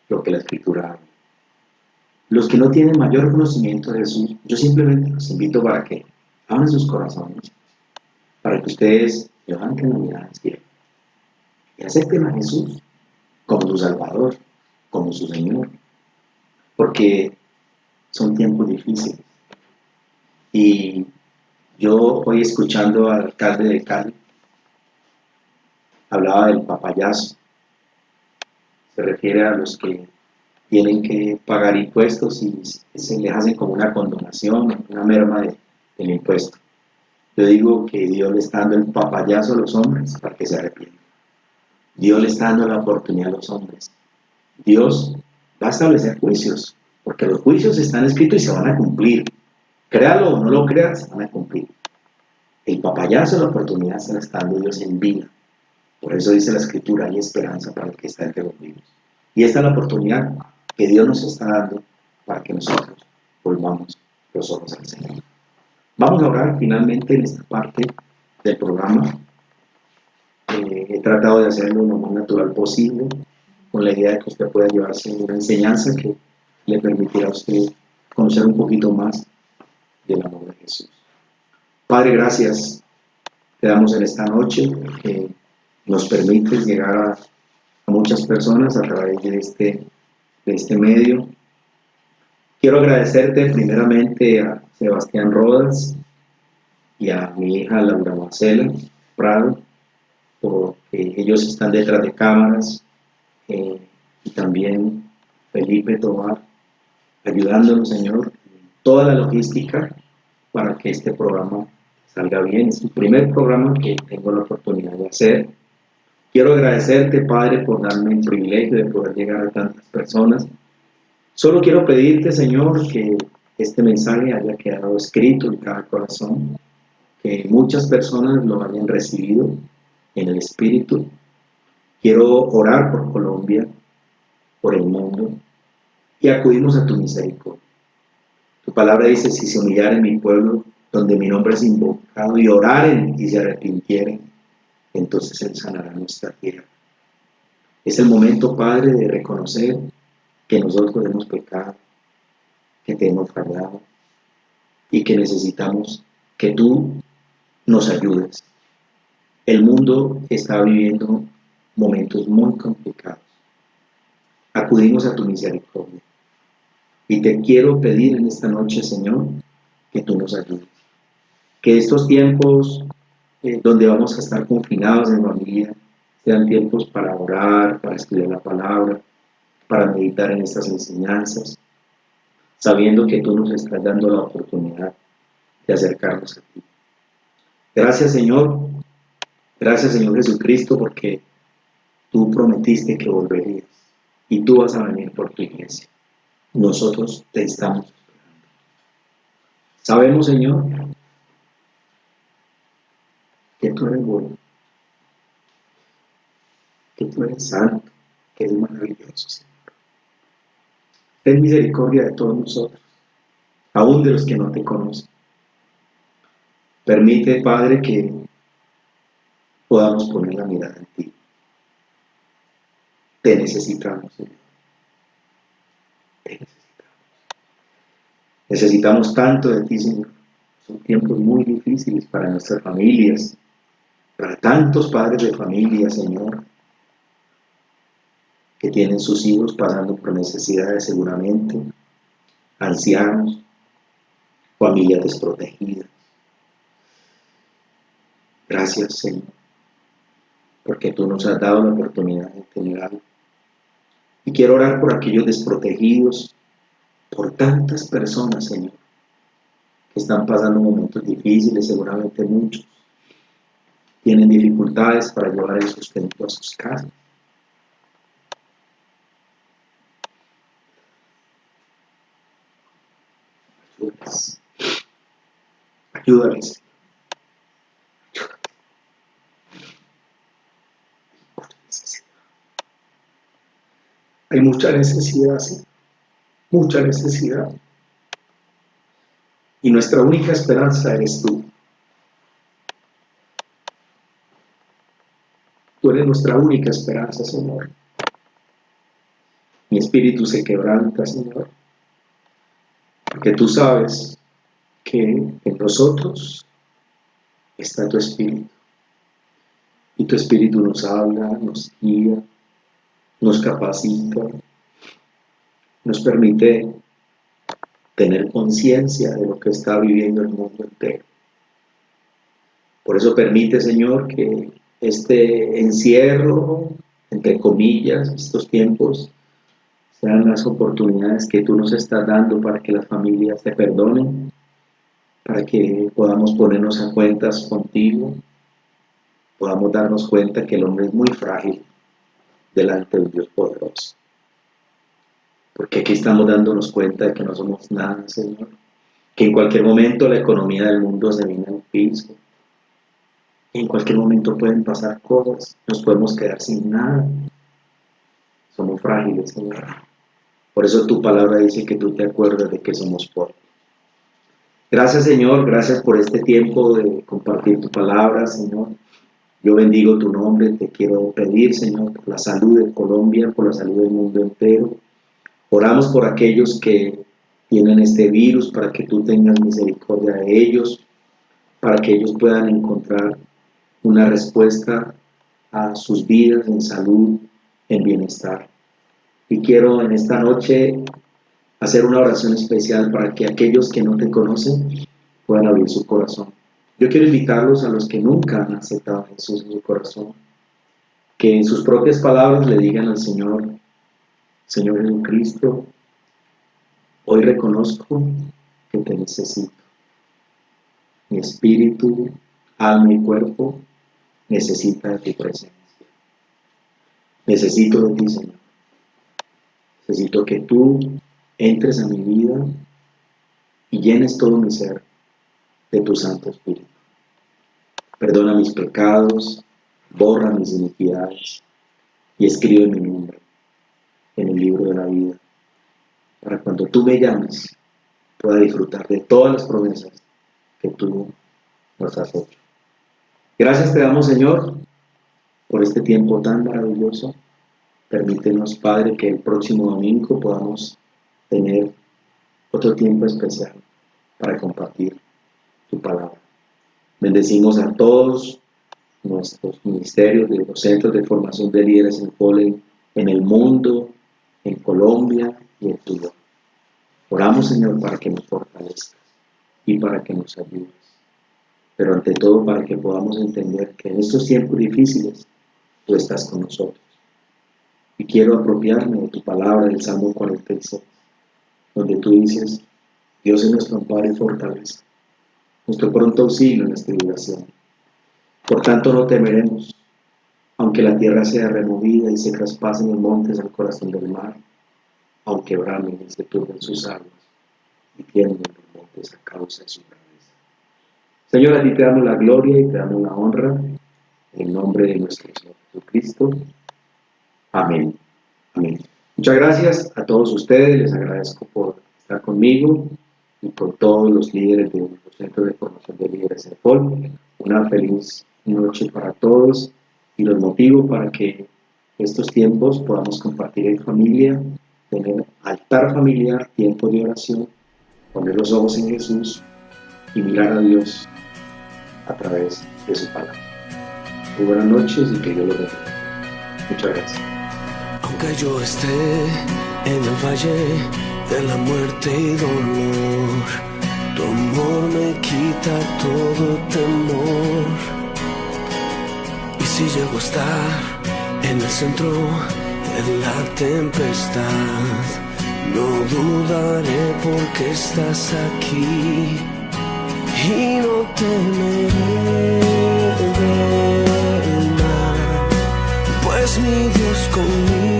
lo que la Escritura habla. Los que no tienen mayor conocimiento de Jesús, yo simplemente los invito para que abran sus corazones, para que ustedes levanten la mirada al cielo y acepten a Jesús como su Salvador, como su Señor, porque son tiempos difíciles. Y yo hoy escuchando al alcalde de Cali, hablaba del papayazo, se refiere a los que tienen que pagar impuestos y se les hacen como una condonación, una merma del impuesto. Yo digo que Dios le está dando el papayazo a los hombres para que se arrepientan. Dios le está dando la oportunidad a los hombres. Dios va a establecer juicios, porque los juicios están escritos y se van a cumplir. Créalo o no lo creas, se van a cumplir. El papayazo, la oportunidad se la está dando Dios en vida. Por eso dice la Escritura, hay esperanza para el que está entre los vivos. Y esta es la oportunidad que Dios nos está dando para que nosotros volvamos los ojos al Señor. Vamos a orar finalmente en esta parte del programa. He tratado de hacerlo lo más natural posible, con la idea de que usted pueda llevarse una enseñanza que le permitirá a usted conocer un poquito más del amor de Jesús. Padre, gracias. Te damos en esta noche que nos permites llegar a muchas personas a través de este medio. Quiero agradecerte primeramente a Sebastián Rodas y a mi hija Laura Marcela Prado, porque ellos están detrás de cámaras, y también Felipe Tobar, ayudándonos, Señor, en toda la logística para que este programa salga bien. Es el primer programa que tengo la oportunidad de hacer. Quiero agradecerte, Padre, por darme el privilegio de poder llegar a tantas personas. Solo quiero pedirte, Señor, que este mensaje haya quedado escrito en cada corazón, que muchas personas lo hayan recibido en el Espíritu. Quiero orar por Colombia, por el mundo, y acudimos a tu misericordia. Tu palabra dice, si se humillaren mi pueblo, donde mi nombre es invocado, y oraren y se arrepintieren, entonces Él sanará nuestra tierra. Es el momento, Padre, de reconocer que nosotros hemos pecado, que te hemos fallado, y que necesitamos que tú nos ayudes. El mundo está viviendo momentos muy complicados. Acudimos a tu misericordia. Y te quiero pedir en esta noche, Señor, que tú nos ayudes. Que estos tiempos donde vamos a estar confinados en familia sean tiempos para orar, para estudiar la palabra, para meditar en estas enseñanzas, sabiendo que tú nos estás dando la oportunidad de acercarnos a ti. Gracias, Señor. Gracias, Señor Jesucristo, porque tú prometiste que volverías y tú vas a venir por tu iglesia. Nosotros te estamos esperando. Sabemos, Señor, que tú eres bueno, que tú eres santo, que eres maravilloso, Señor. Ten misericordia de todos nosotros, aún de los que no te conocen. Permite, Padre, que podamos poner la mirada en ti. Te necesitamos, Señor. Te necesitamos. Necesitamos tanto de ti, Señor. Son tiempos muy difíciles para nuestras familias, para tantos padres de familia, Señor, que tienen sus hijos pasando por necesidades seguramente, ancianos, familias desprotegidas. Gracias, Señor, porque tú nos has dado la oportunidad de tener algo. Y quiero orar por aquellos desprotegidos, por tantas personas, Señor, que están pasando momentos difíciles, seguramente muchos tienen dificultades para llevar el sustento a sus casas. Ayúdales. Ayúdales. Hay mucha necesidad, sí, mucha necesidad. Y nuestra única esperanza eres tú. Tú eres nuestra única esperanza, Señor. Mi espíritu se quebranta, Señor, porque tú sabes que en nosotros está tu Espíritu, y tu Espíritu nos habla, nos guía, nos capacita, nos permite tener conciencia de lo que está viviendo el mundo entero. Por eso permite, Señor, que este encierro, entre comillas, estos tiempos, sean las oportunidades que tú nos estás dando para que las familias te perdonen, para que podamos ponernos a cuentas contigo, podamos darnos cuenta que el hombre es muy frágil delante del Dios poderoso. Porque aquí estamos dándonos cuenta de que no somos nada, Señor. Que en cualquier momento la economía del mundo se viene al piso. En cualquier momento pueden pasar cosas, nos podemos quedar sin nada. Somos frágiles, Señor. Por eso tu palabra dice que tú te acuerdas de que somos pobres. Gracias, Señor, gracias por este tiempo de compartir tu palabra, Señor. Yo bendigo tu nombre, te quiero pedir, Señor, por la salud de Colombia, por la salud del mundo entero. Oramos por aquellos que tienen este virus, para que tú tengas misericordia de ellos, para que ellos puedan encontrar una respuesta a sus vidas en salud, en bienestar. Y quiero en esta noche hacer una oración especial para que aquellos que no te conocen puedan abrir su corazón. Yo quiero invitarlos a los que nunca han aceptado a Jesús en su corazón, que en sus propias palabras le digan al Señor: Señor Jesucristo, hoy reconozco que te necesito. Mi espíritu, alma y cuerpo necesita de tu presencia. Necesito de ti, Señor. Necesito que tú entres a mi vida y llenes todo mi ser de tu Santo Espíritu. Perdona mis pecados, borra mis iniquidades y escribe mi nombre en el libro de la vida, para cuando tú me llames pueda disfrutar de todas las promesas que tú nos has hecho. Gracias te damos, Señor, por este tiempo tan maravilloso. Permítenos, Padre, que el próximo domingo podamos tener otro tiempo especial para compartir tu palabra. Bendecimos a todos nuestros ministerios de los centros de formación de líderes en el mundo, en Colombia y en tu lugar. Oramos, Señor, para que nos fortalezcas y para que nos ayudes, pero ante todo para que podamos entender que en estos tiempos difíciles tú estás con nosotros. Y quiero apropiarme de tu palabra del Salmo 46, donde tú dices: Dios es nuestro amparo y fortaleza, nuestro pronto auxilio en las tribulaciones. Por tanto no temeremos, aunque la tierra sea removida y se traspasen los montes al corazón del mar, aunque bramen y se turben sus aguas y tiemblen los montes a causa de su grandeza. Señor, a ti te damos la gloria y te damos la honra, en el nombre de nuestro Señor Jesucristo. Amén. Amén. Muchas gracias a todos ustedes, les agradezco por estar conmigo y por todos los líderes de los centros de formación de líderes en FOL. Una feliz noche para todos y los motivo para que estos tiempos podamos compartir en familia, tener altar familiar, tiempo de oración, poner los ojos en Jesús y mirar a Dios a través de su palabra. Muy buenas noches y que Dios los bendiga. Muchas gracias. Aunque yo esté en el valle de la muerte y dolor, tu amor me quita todo temor. Y si llego a estar en el centro de la tempestad, no dudaré porque estás aquí y no temeré del mal, pues mi Dios conmigo